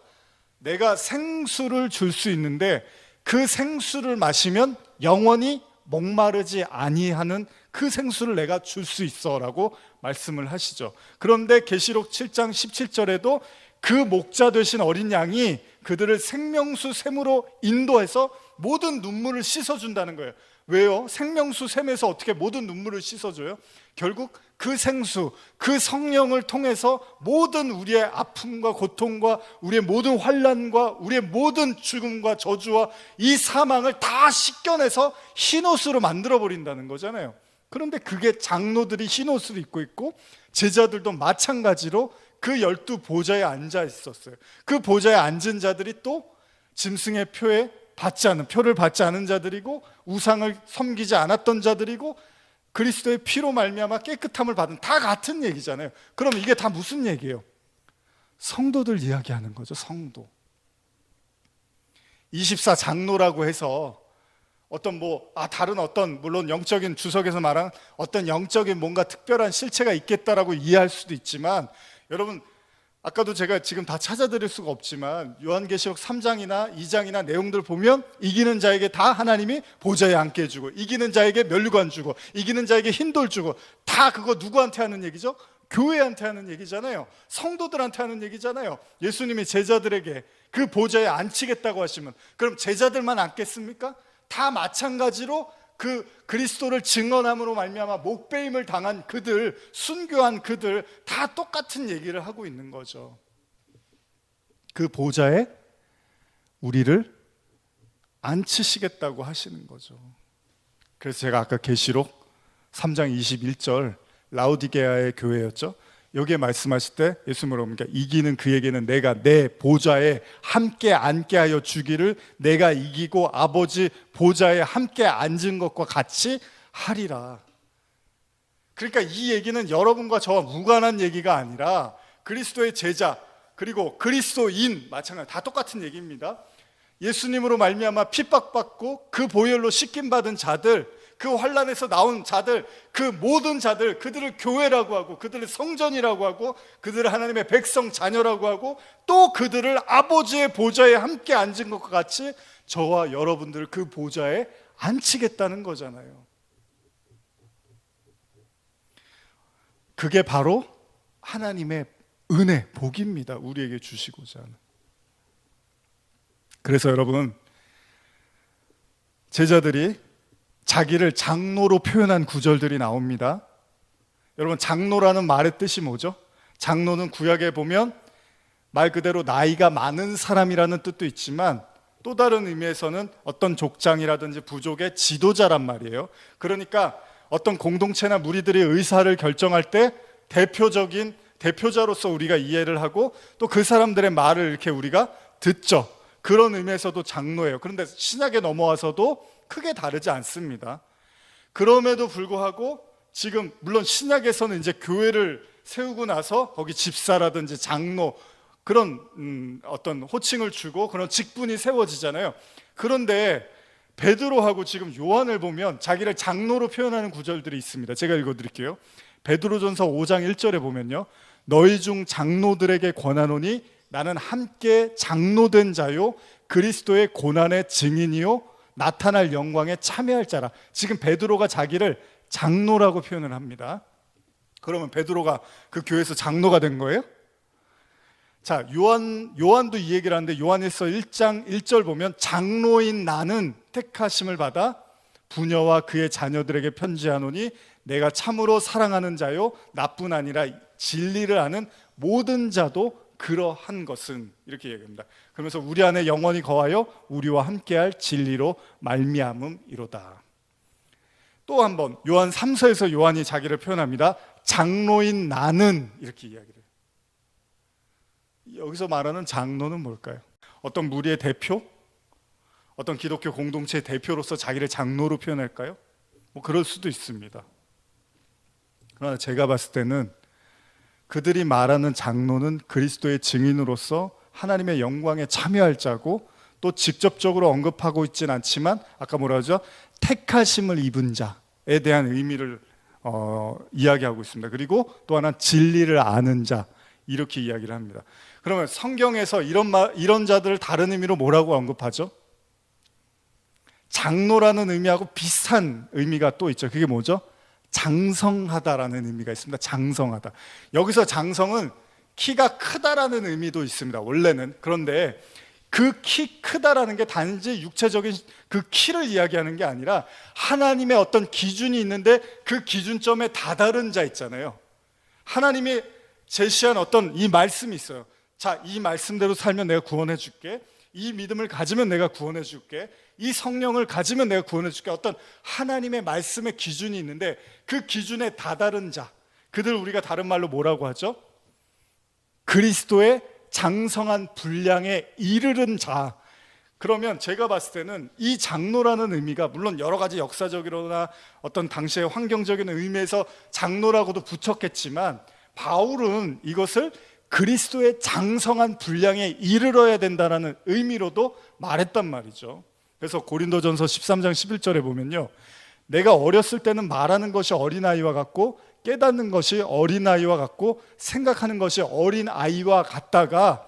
내가 생수를 줄 수 있는데 그 생수를 마시면 영원히 목마르지 아니하는 그 생수를 내가 줄 수 있어라고 말씀을 하시죠. 그런데 계시록 7장 17절에도 그 목자 되신 어린 양이 그들을 생명수 샘으로 인도해서 모든 눈물을 씻어준다는 거예요. 왜요? 생명수 샘에서 어떻게 모든 눈물을 씻어줘요? 결국 그 생수, 그 성령을 통해서 모든 우리의 아픔과 고통과 우리의 모든 환난과 우리의 모든 죽음과 저주와 이 사망을 다 씻겨내서 흰옷으로 만들어버린다는 거잖아요. 그런데 그게 장로들이 흰옷을 입고 있고 제자들도 마찬가지로 그 12보좌에 앉아 있었어요. 그 보좌에 앉은 자들이 또 짐승의 표를 받지 않은 자들이고 우상을 섬기지 않았던 자들이고 그리스도의 피로 말미암아 깨끗함을 받은, 다 같은 얘기잖아요. 그럼 이게 다 무슨 얘기예요? 성도들 이야기하는 거죠. 성도. 24장로라고 해서 다른 물론 영적인 주석에서 말한 어떤 영적인 뭔가 특별한 실체가 있겠다라고 이해할 수도 있지만, 여러분 아까도 제가 지금 다 찾아드릴 수가 없지만 요한계시록 3장이나 2장이나 내용들 보면 이기는 자에게 다 하나님이 보좌에 앉게 해주고 이기는 자에게 면류관 주고 이기는 자에게 흰돌 주고, 다 그거 누구한테 하는 얘기죠? 교회한테 하는 얘기잖아요. 성도들한테 하는 얘기잖아요. 예수님이 제자들에게 그 보좌에 앉히겠다고 하시면 그럼 제자들만 앉겠습니까? 다 마찬가지로 그 그리스도를 증언함으로 말미암아 목배임을 당한 그들, 순교한 그들 다 똑같은 얘기를 하고 있는 거죠. 그 보좌에 우리를 앉히시겠다고 하시는 거죠. 그래서 제가 아까 계시록 3장 21절 라우디게아의 교회였죠. 여기에 말씀하실 때 예수 물어보니까 이기는 그에게는 내가 내 보좌에 함께 앉게 하여 주기를 내가 이기고 아버지 보좌에 함께 앉은 것과 같이 하리라. 그러니까 이 얘기는 여러분과 저와 무관한 얘기가 아니라 그리스도의 제자 그리고 그리스도인 마찬가지 다 똑같은 얘기입니다. 예수님으로 말미암아 핍박받고 그 보혈로 씻김받은 자들, 그 환난에서 나온 자들, 그 모든 자들, 그들을 교회라고 하고 그들을 성전이라고 하고 그들을 하나님의 백성 자녀라고 하고 또 그들을 아버지의 보좌에 함께 앉은 것과 같이 저와 여러분들을 그 보좌에 앉히겠다는 거잖아요. 그게 바로 하나님의 은혜, 복입니다. 우리에게 주시고자 하는. 그래서 여러분, 제자들이 자기를 장로로 표현한 구절들이 나옵니다. 여러분, 장로라는 말의 뜻이 뭐죠? 장로는 구약에 보면 말 그대로 나이가 많은 사람이라는 뜻도 있지만 또 다른 의미에서는 어떤 족장이라든지 부족의 지도자란 말이에요. 그러니까 어떤 공동체나 무리들의 의사를 결정할 때 대표자로서 우리가 이해를 하고 또 그 사람들의 말을 이렇게 우리가 듣죠. 그런 의미에서도 장로예요. 그런데 신약에 넘어와서도 크게 다르지 않습니다. 그럼에도 불구하고 지금 물론 신약에서는 이제 교회를 세우고 나서 거기 집사라든지 장로 그런 어떤 호칭을 주고 그런 직분이 세워지잖아요. 그런데 베드로하고 지금 요한을 보면 자기를 장로로 표현하는 구절들이 있습니다. 제가 읽어드릴게요. 베드로전서 5장 1절에 보면요, 너희 중 장로들에게 권하노니 나는 함께 장로된 자요 그리스도의 고난의 증인이요 나타날 영광에 참여할 자라. 지금 베드로가 자기를 장로라고 표현을 합니다. 그러면 베드로가 그 교회에서 장로가 된 거예요? 자, 요한도 이 얘기를 하는데 요한일서 1장 1절 보면 장로인 나는 택하심을 받아 부녀와 그의 자녀들에게 편지하노니 내가 참으로 사랑하는 자요 나뿐 아니라 진리를 아는 모든 자도 그러한 것은 이렇게 얘기합니다. 그러면서 우리 안에 영원히 거하여 우리와 함께할 진리로 말미암음이로다. 또 한 번 요한 3서에서 요한이 자기를 표현합니다. 장로인 나는 이렇게 이야기를 해요. 여기서 말하는 장로는 뭘까요? 어떤 무리의 대표? 어떤 기독교 공동체의 대표로서 자기를 장로로 표현할까요? 뭐 그럴 수도 있습니다. 그러나 제가 봤을 때는 그들이 말하는 장로는 그리스도의 증인으로서 하나님의 영광에 참여할 자고 또 직접적으로 언급하고 있지는 않지만 아까 뭐라 하죠? 택하심을 입은 자에 대한 의미를 이야기하고 있습니다. 그리고 또 하나 진리를 아는 자 이렇게 이야기를 합니다. 그러면 성경에서 이런 자들을 다른 의미로 뭐라고 언급하죠? 장로라는 의미하고 비슷한 의미가 또 있죠. 그게 뭐죠? 장성하다라는 의미가 있습니다. 장성하다. 여기서 장성은 키가 크다라는 의미도 있습니다. 원래는. 그런데 그 키 크다라는 게 단지 육체적인 그 키를 이야기하는 게 아니라 하나님의 어떤 기준이 있는데 그 기준점에 다다른 자 있잖아요. 하나님이 제시한 어떤 이 말씀이 있어요. 자, 이 말씀대로 살면 내가 구원해 줄게. 이 믿음을 가지면 내가 구원해 줄게. 이 성령을 가지면 내가 구원해 줄게. 어떤 하나님의 말씀의 기준이 있는데 그 기준에 다다른 자, 그들 우리가 다른 말로 뭐라고 하죠? 그리스도의 장성한 분량에 이르른 자. 그러면 제가 봤을 때는 이 장로라는 의미가 물론 여러 가지 역사적이거나 어떤 당시의 환경적인 의미에서 장로라고도 붙였겠지만 바울은 이것을 그리스도의 장성한 분량에 이르러야 된다는 의미로도 말했단 말이죠. 그래서 고린도전서 13장 11절에 보면요, 내가 어렸을 때는 말하는 것이 어린아이와 같고 깨닫는 것이 어린아이와 같고 생각하는 것이 어린아이와 같다가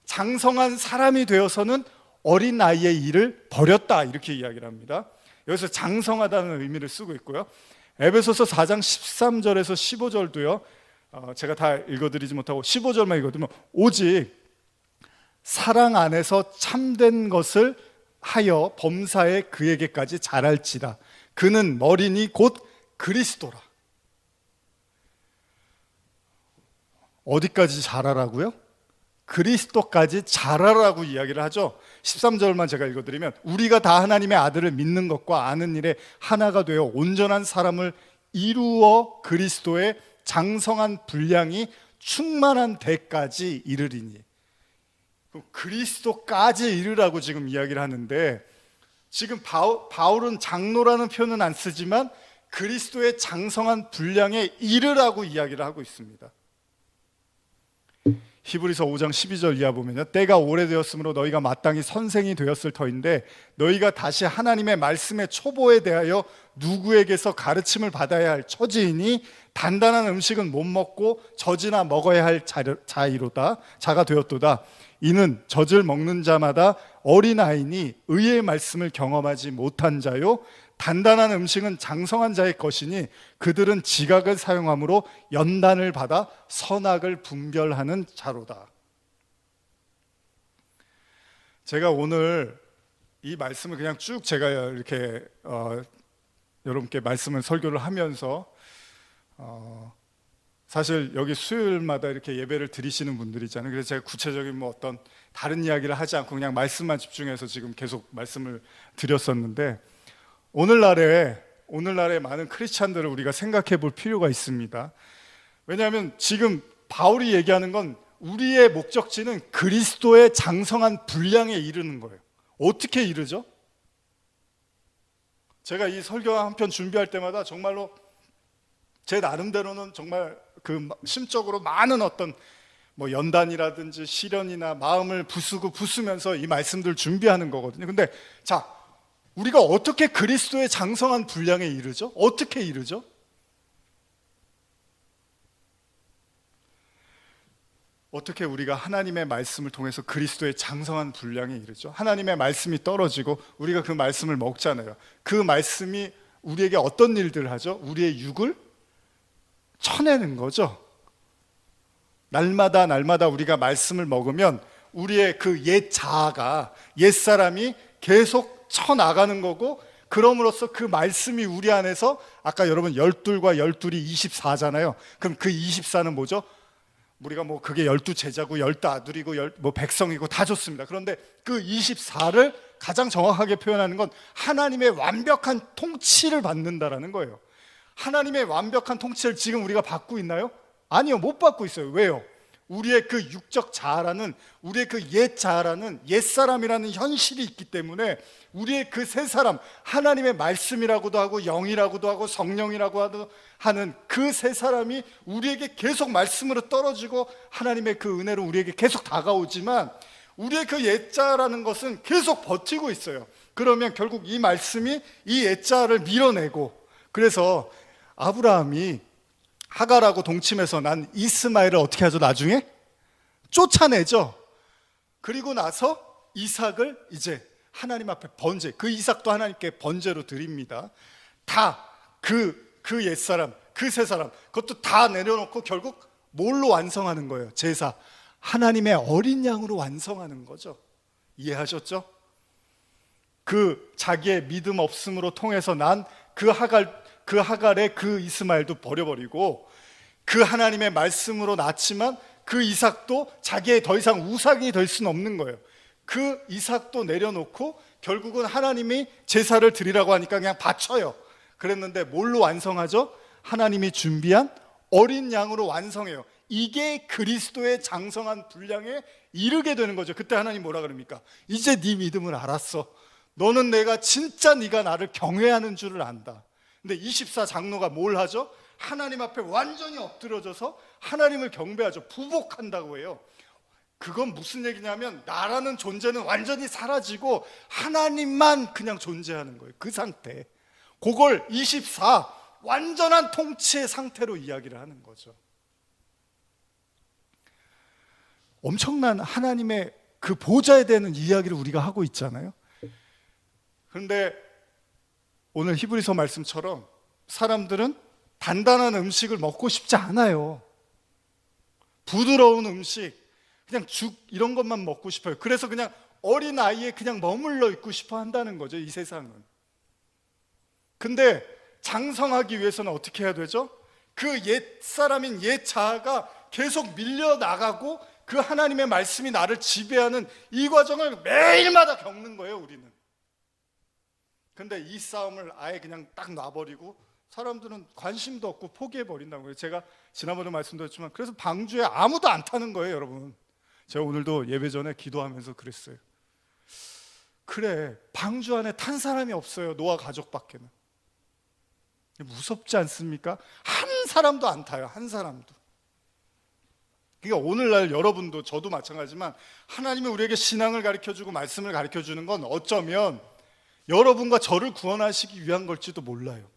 장성한 사람이 되어서는 어린아이의 일을 버렸다 이렇게 이야기를 합니다. 여기서 장성하다는 의미를 쓰고 있고요. 에베소서 4장 13절에서 15절도요. 제가 다 읽어드리지 못하고 15절만 읽어드리면 오직 사랑 안에서 참된 것을 하여 범사에 그에게까지 자랄지다. 그는 머리니 곧 그리스도라. 어디까지 자라라고요? 그리스도까지 자라라고 이야기를 하죠. 13절만 제가 읽어드리면, 우리가 다 하나님의 아들을 믿는 것과 아는 일에 하나가 되어 온전한 사람을 이루어 그리스도의 장성한 분량이 충만한 데까지 이르리니. 그리스도까지 이르라고 지금 이야기를 하는데, 지금 바울은 장로라는 표현은 안 쓰지만 그리스도의 장성한 분량에 이르라고 이야기를 하고 있습니다. 히브리서 5장 12절 이하 보면요, 때가 오래되었으므로 너희가 마땅히 선생이 되었을 터인데 너희가 다시 하나님의 말씀의 초보에 대하여 누구에게서 가르침을 받아야 할 처지이니 단단한 음식은 못 먹고 젖이나 먹어야 할 자가 되었도다. 이는 젖을 먹는 자마다 어린아이니 의의 말씀을 경험하지 못한 자요, 단단한 음식은 장성한 자의 것이니 그들은 지각을 사용함으로 연단을 받아 선악을 분별하는 자로다. 제가 오늘 이 말씀을 그냥 쭉 제가 이렇게 여러분께 말씀을 설교를 하면서 사실 여기 수요일마다 이렇게 예배를 드리시는 분들이 있잖아요. 그래서 제가 구체적인 뭐 어떤 다른 이야기를 하지 않고 그냥 말씀만 집중해서 지금 계속 말씀을 드렸었는데, 오늘날의 많은 크리스찬들을 우리가 생각해 볼 필요가 있습니다. 왜냐하면 지금 바울이 얘기하는 건 우리의 목적지는 그리스도의 장성한 분량에 이르는 거예요. 어떻게 이르죠? 제가 이 설교 한 편 준비할 때마다 정말로 제 나름대로는 정말 그 심적으로 많은 어떤 뭐 연단이라든지 시련이나 마음을 부수면서 이 말씀들 준비하는 거거든요. 근데 자, 우리가 어떻게 그리스도의 장성한 분량에 이르죠? 어떻게 이르죠? 어떻게 우리가 하나님의 말씀을 통해서 그리스도의 장성한 분량에 이르죠? 하나님의 말씀이 떨어지고 우리가 그 말씀을 먹잖아요. 그 말씀이 우리에게 어떤 일들을 하죠? 우리의 육을 쳐내는 거죠. 날마다 우리가 말씀을 먹으면 우리의 그 옛 자아가, 옛 사람이 계속 쳐나가는 거고, 그럼으로써 그 말씀이 우리 안에서, 아까 여러분 12과 12이 24잖아요. 그럼 그 24는 뭐죠? 우리가 뭐 그게 12제자고 12아들이고 뭐 백성이고 다 좋습니다. 그런데 그 24를 가장 정확하게 표현하는 건 하나님의 완벽한 통치를 받는다라는 거예요. 하나님의 완벽한 통치를 지금 우리가 받고 있나요? 아니요, 못 받고 있어요. 왜요? 우리의 그 육적 자아라는, 우리의 그 옛 자아라는, 옛사람이라는 현실이 있기 때문에 우리의 그 새 사람, 하나님의 말씀이라고도 하고 영이라고도 하고 성령이라고 하는 그 새 사람이 우리에게 계속 말씀으로 떨어지고 하나님의 그 은혜로 우리에게 계속 다가오지만, 우리의 그 옛 자아라는 것은 계속 버티고 있어요. 그러면 결국 이 말씀이 이 옛 자아를 밀어내고, 그래서 아브라함이 하갈하고 동침해서 난 이스마엘을 어떻게 하죠? 나중에 쫓아내죠. 그리고 나서 이삭을 이제 하나님 앞에 번제, 그 이삭도 하나님께 번제로 드립니다. 다 그 옛사람, 그 새사람, 그것도 다 내려놓고 결국 뭘로 완성하는 거예요? 제사, 하나님의 어린 양으로 완성하는 거죠. 이해하셨죠? 그 자기의 믿음 없음으로 통해서 난 그 하갈의 그 이스마엘도 버려버리고, 그 하나님의 말씀으로 낳지만 그 이삭도 자기의 더 이상 우상이 될 수는 없는 거예요. 그 이삭도 내려놓고 결국은 하나님이 제사를 드리라고 하니까 그냥 바쳐요. 그랬는데 뭘로 완성하죠? 하나님이 준비한 어린 양으로 완성해요. 이게 그리스도의 장성한 분량에 이르게 되는 거죠. 그때 하나님 뭐라 그럽니까? 이제 네 믿음을 알았어. 너는 내가 진짜 네가 나를 경외하는 줄을 안다. 근데 24 장로가 뭘 하죠? 하나님 앞에 완전히 엎드려져서 하나님을 경배하죠. 부복한다고 해요. 그건 무슨 얘기냐면 나라는 존재는 완전히 사라지고 하나님만 그냥 존재하는 거예요. 그 상태, 그걸 24 완전한 통치의 상태로 이야기를 하는 거죠. 엄청난 하나님의 그 보좌에 대한 이야기를 우리가 하고 있잖아요. 그런데 오늘 히브리서 말씀처럼 사람들은 단단한 음식을 먹고 싶지 않아요. 부드러운 음식, 그냥 죽 이런 것만 먹고 싶어요. 그래서 그냥 어린아이에 그냥 머물러 있고 싶어 한다는 거죠, 이 세상은. 근데 장성하기 위해서는 어떻게 해야 되죠? 그 옛사람인 옛 자아가 계속 밀려나가고 그 하나님의 말씀이 나를 지배하는 이 과정을 매일마다 겪는 거예요, 우리는. 근데 이 싸움을 아예 그냥 딱 놔버리고 사람들은 관심도 없고 포기해버린다고요. 제가 지난번에 말씀드렸지만 그래서 방주에 아무도 안 타는 거예요, 여러분. 제가 오늘도 예배 전에 기도하면서 그랬어요. 그래, 방주 안에 탄 사람이 없어요, 노아 가족밖에는. 무섭지 않습니까? 한 사람도 안 타요, 한 사람도. 그러니까 오늘날 여러분도 저도 마찬가지지만 하나님이 우리에게 신앙을 가르쳐주고 말씀을 가르쳐주는 건 어쩌면 여러분과 저를 구원하시기 위한 걸지도 몰라요.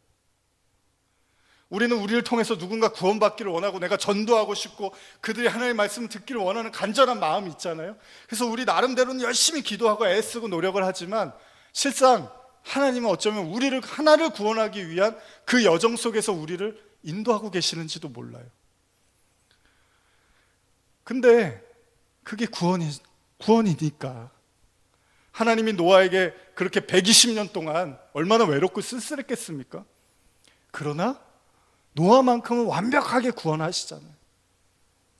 우리는 우리를 통해서 누군가 구원받기를 원하고 내가 전도하고 싶고 그들이 하나님의 말씀을 듣기를 원하는 간절한 마음이 있잖아요. 그래서 우리 나름대로는 열심히 기도하고 애쓰고 노력을 하지만 실상 하나님은 어쩌면 우리를 하나를 구원하기 위한 그 여정 속에서 우리를 인도하고 계시는지도 몰라요. 근데 그게 구원이니까 하나님이 노아에게 그렇게 120년 동안 얼마나 외롭고 쓸쓸했겠습니까? 그러나 노아만큼은 완벽하게 구원하시잖아요.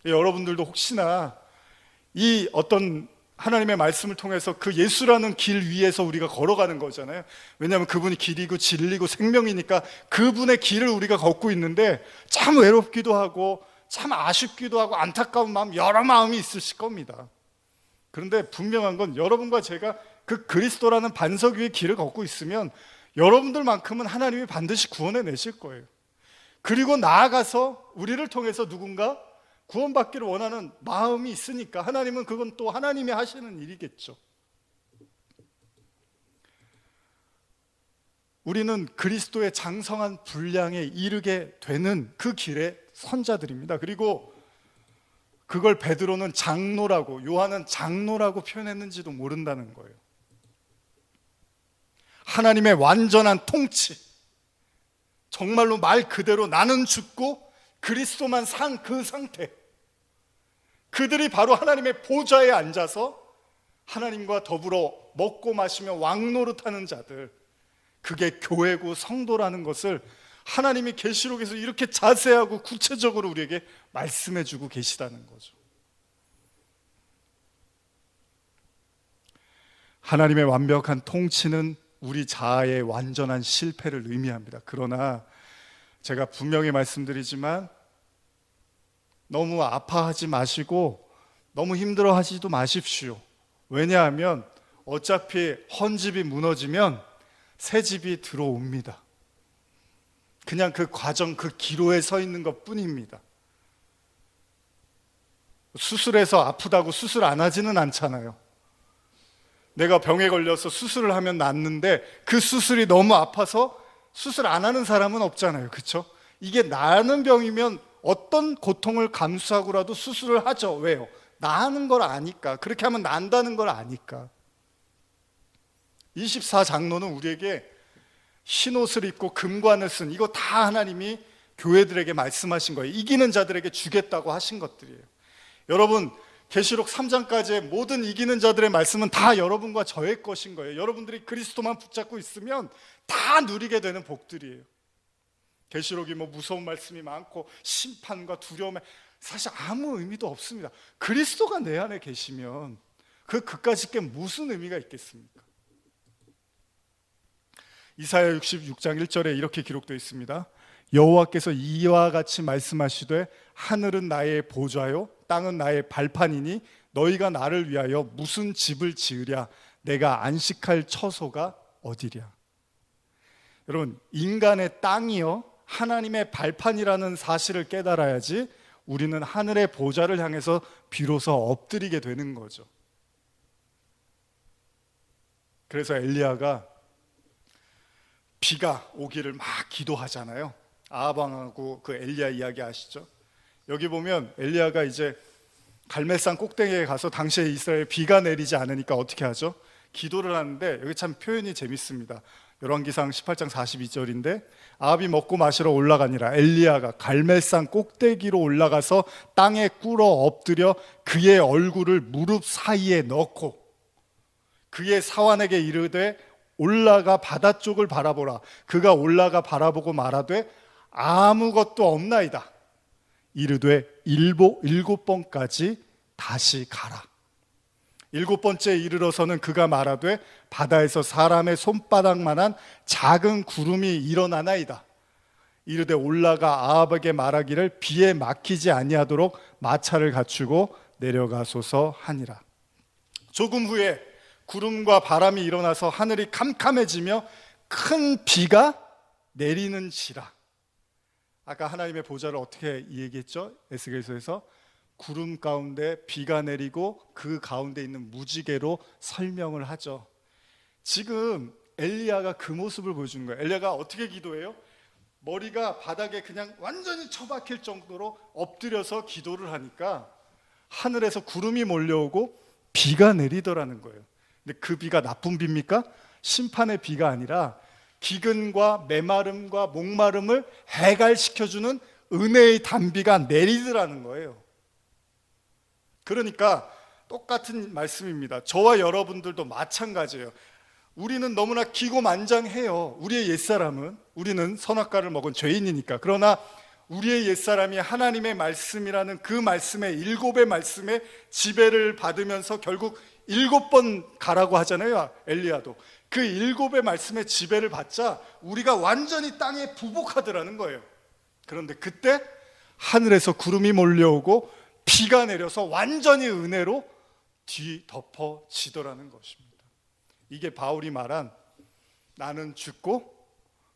여러분들도 혹시나 이 어떤 하나님의 말씀을 통해서 그 예수라는 길 위에서 우리가 걸어가는 거잖아요. 왜냐하면 그분이 길이고 진리고 생명이니까 그분의 길을 우리가 걷고 있는데 참 외롭기도 하고 참 아쉽기도 하고 안타까운 마음, 여러 마음이 있으실 겁니다. 그런데 분명한 건 여러분과 제가 그 그리스도라는 반석 위의 길을 걷고 있으면 여러분들만큼은 하나님이 반드시 구원해 내실 거예요. 그리고 나아가서 우리를 통해서 누군가 구원받기를 원하는 마음이 있으니까 하나님은 그건 또 하나님이 하시는 일이겠죠. 우리는 그리스도의 장성한 분량에 이르게 되는 그 길의 선자들입니다. 그리고 그걸 베드로는 장로라고, 요한은 장로라고 표현했는지도 모른다는 거예요. 하나님의 완전한 통치, 정말로 말 그대로 나는 죽고 그리스도만 산 그 상태, 그들이 바로 하나님의 보좌에 앉아서 하나님과 더불어 먹고 마시며 왕노릇하는 자들, 그게 교회고 성도라는 것을 하나님이 계시록에서 이렇게 자세하고 구체적으로 우리에게 말씀해 주고 계시다는 거죠. 하나님의 완벽한 통치는 우리 자아의 완전한 실패를 의미합니다. 그러나 제가 분명히 말씀드리지만 너무 아파하지 마시고 너무 힘들어하지도 마십시오. 왜냐하면 어차피 헌 집이 무너지면 새 집이 들어옵니다. 그냥 그 과정, 그 기로에 서 있는 것 뿐입니다. 수술해서 아프다고 수술 안 하지는 않잖아요. 내가 병에 걸려서 수술을 하면 낫는데 그 수술이 너무 아파서 수술 안 하는 사람은 없잖아요. 그렇죠? 이게 나는 병이면 어떤 고통을 감수하고라도 수술을 하죠. 왜요? 나는 걸 아니까. 그렇게 하면 난다는 걸 아니까. 24장로는 우리에게 흰 옷을 입고 금관을 쓴, 이거 다 하나님이 교회들에게 말씀하신 거예요. 이기는 자들에게 주겠다고 하신 것들이에요. 여러분, 계시록 3장까지의 모든 이기는 자들의 말씀은 다 여러분과 저의 것인 거예요. 여러분들이 그리스도만 붙잡고 있으면 다 누리게 되는 복들이에요. 계시록이 무서운 말씀이 많고 심판과 두려움에 사실 아무 의미도 없습니다. 그리스도가 내 안에 계시면 그까짓 게 무슨 의미가 있겠습니까? 이사야 66장 1절에 이렇게 기록되어 있습니다. 여호와께서 이와 같이 말씀하시되 하늘은 나의 보좌요 땅은 나의 발판이니 너희가 나를 위하여 무슨 집을 지으랴 내가 안식할 처소가 어디랴. 여러분, 인간의 땅이요 하나님의 발판이라는 사실을 깨달아야지 우리는 하늘의 보좌를 향해서 비로소 엎드리게 되는 거죠. 그래서 엘리야가 비가 오기를 막 기도하잖아요. 아합왕하고 그 엘리야 이야기 아시죠? 여기 보면 엘리야가 이제 갈멜산 꼭대기에 가서 당시에 이스라엘에 비가 내리지 않으니까 어떻게 하죠? 기도를 하는데 여기 참 표현이 재밌습니다. 열왕기상 18장 42절인데 아합이 먹고 마시러 올라가니라 엘리야가 갈멜산 꼭대기로 올라가서 땅에 꿇어 엎드려 그의 얼굴을 무릎 사이에 넣고 그의 사환에게 이르되 올라가 바다 쪽을 바라보라. 그가 올라가 바라보고 말하되 아무것도 없나이다. 이르되 일곱 번까지 다시 가라. 일곱 번째 이르러서는 그가 말하되 바다에서 사람의 손바닥만한 작은 구름이 일어나나이다. 이르되 올라가 아합에게 말하기를 비에 막히지 아니하도록 마차를 갖추고 내려가소서 하니라. 조금 후에 구름과 바람이 일어나서 하늘이 캄캄해지며 큰 비가 내리는지라. 아까 하나님의 보좌를 어떻게 얘기했죠? 에스겔서에서 구름 가운데 비가 내리고 그 가운데 있는 무지개로 설명을 하죠. 지금 엘리야가 그 모습을 보여주는 거예요. 엘리야가 어떻게 기도해요? 머리가 바닥에 그냥 완전히 처박힐 정도로 엎드려서 기도를 하니까 하늘에서 구름이 몰려오고 비가 내리더라는 거예요. 근데 그 비가 나쁜 비입니까? 심판의 비가 아니라 기근과 메마름과 목마름을 해갈시켜주는 은혜의 단비가 내리더라는 거예요. 그러니까 똑같은 말씀입니다. 저와 여러분들도 마찬가지예요. 우리는 너무나 기고만장해요. 우리의 옛사람은, 우리는 선악과를 먹은 죄인이니까. 그러나 우리의 옛사람이 하나님의 말씀이라는 그 말씀의 일곱의 말씀에 지배를 받으면서 결국 7번 가라고 하잖아요. 엘리야도 그 일곱의 말씀에 지배를 받자 우리가 완전히 땅에 부복하더라는 거예요. 그런데 그때 하늘에서 구름이 몰려오고 비가 내려서 완전히 은혜로 뒤덮어지더라는 것입니다. 이게 바울이 말한 나는 죽고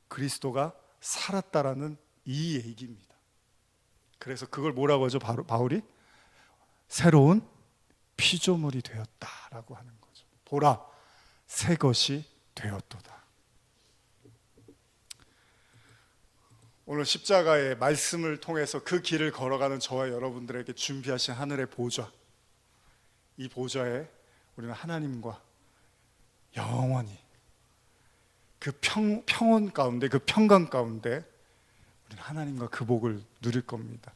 그리스도가 살았다라는 이 얘기입니다. 그래서 그걸 뭐라고 하죠? 바울이 새로운 피조물이 되었다라고 하는 거죠. 보라, 새 것이 되었도다. 오늘 십자가의 말씀을 통해서 그 길을 걸어가는 저와 여러분들에게 준비하신 하늘의 보좌, 이 보좌에 우리는 하나님과 영원히 그 평온 가운데, 그 평강 가운데 우리는 하나님과 그 복을 누릴 겁니다.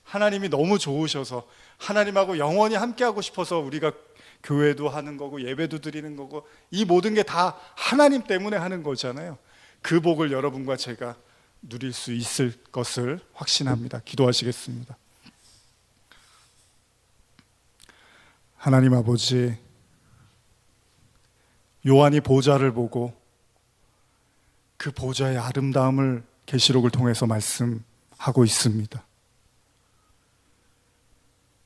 하나님이 너무 좋으셔서 하나님하고 영원히 함께하고 싶어서 우리가 교회도 하는 거고 예배도 드리는 거고 이 모든 게 다 하나님 때문에 하는 거잖아요. 그 복을 여러분과 제가 누릴 수 있을 것을 확신합니다. 기도하시겠습니다. 하나님 아버지, 요한이 보좌를 보고 그 보좌의 아름다움을 계시록을 통해서 말씀하고 있습니다.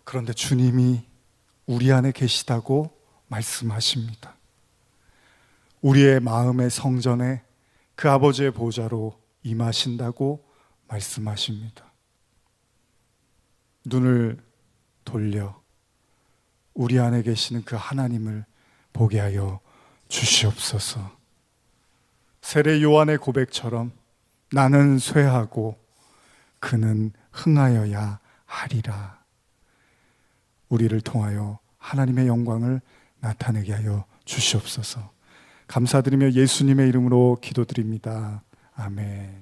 그런데 주님이 우리 안에 계시다고 말씀하십니다. 우리의 마음의 성전에 그 아버지의 보좌로 임하신다고 말씀하십니다. 눈을 돌려 우리 안에 계시는 그 하나님을 보게 하여 주시옵소서. 세례 요한의 고백처럼 나는 쇠하고 그는 흥하여야 하리라. 우리를 통하여 하나님의 영광을 나타내게 하여 주시옵소서. 감사드리며 예수님의 이름으로 기도드립니다. 아멘.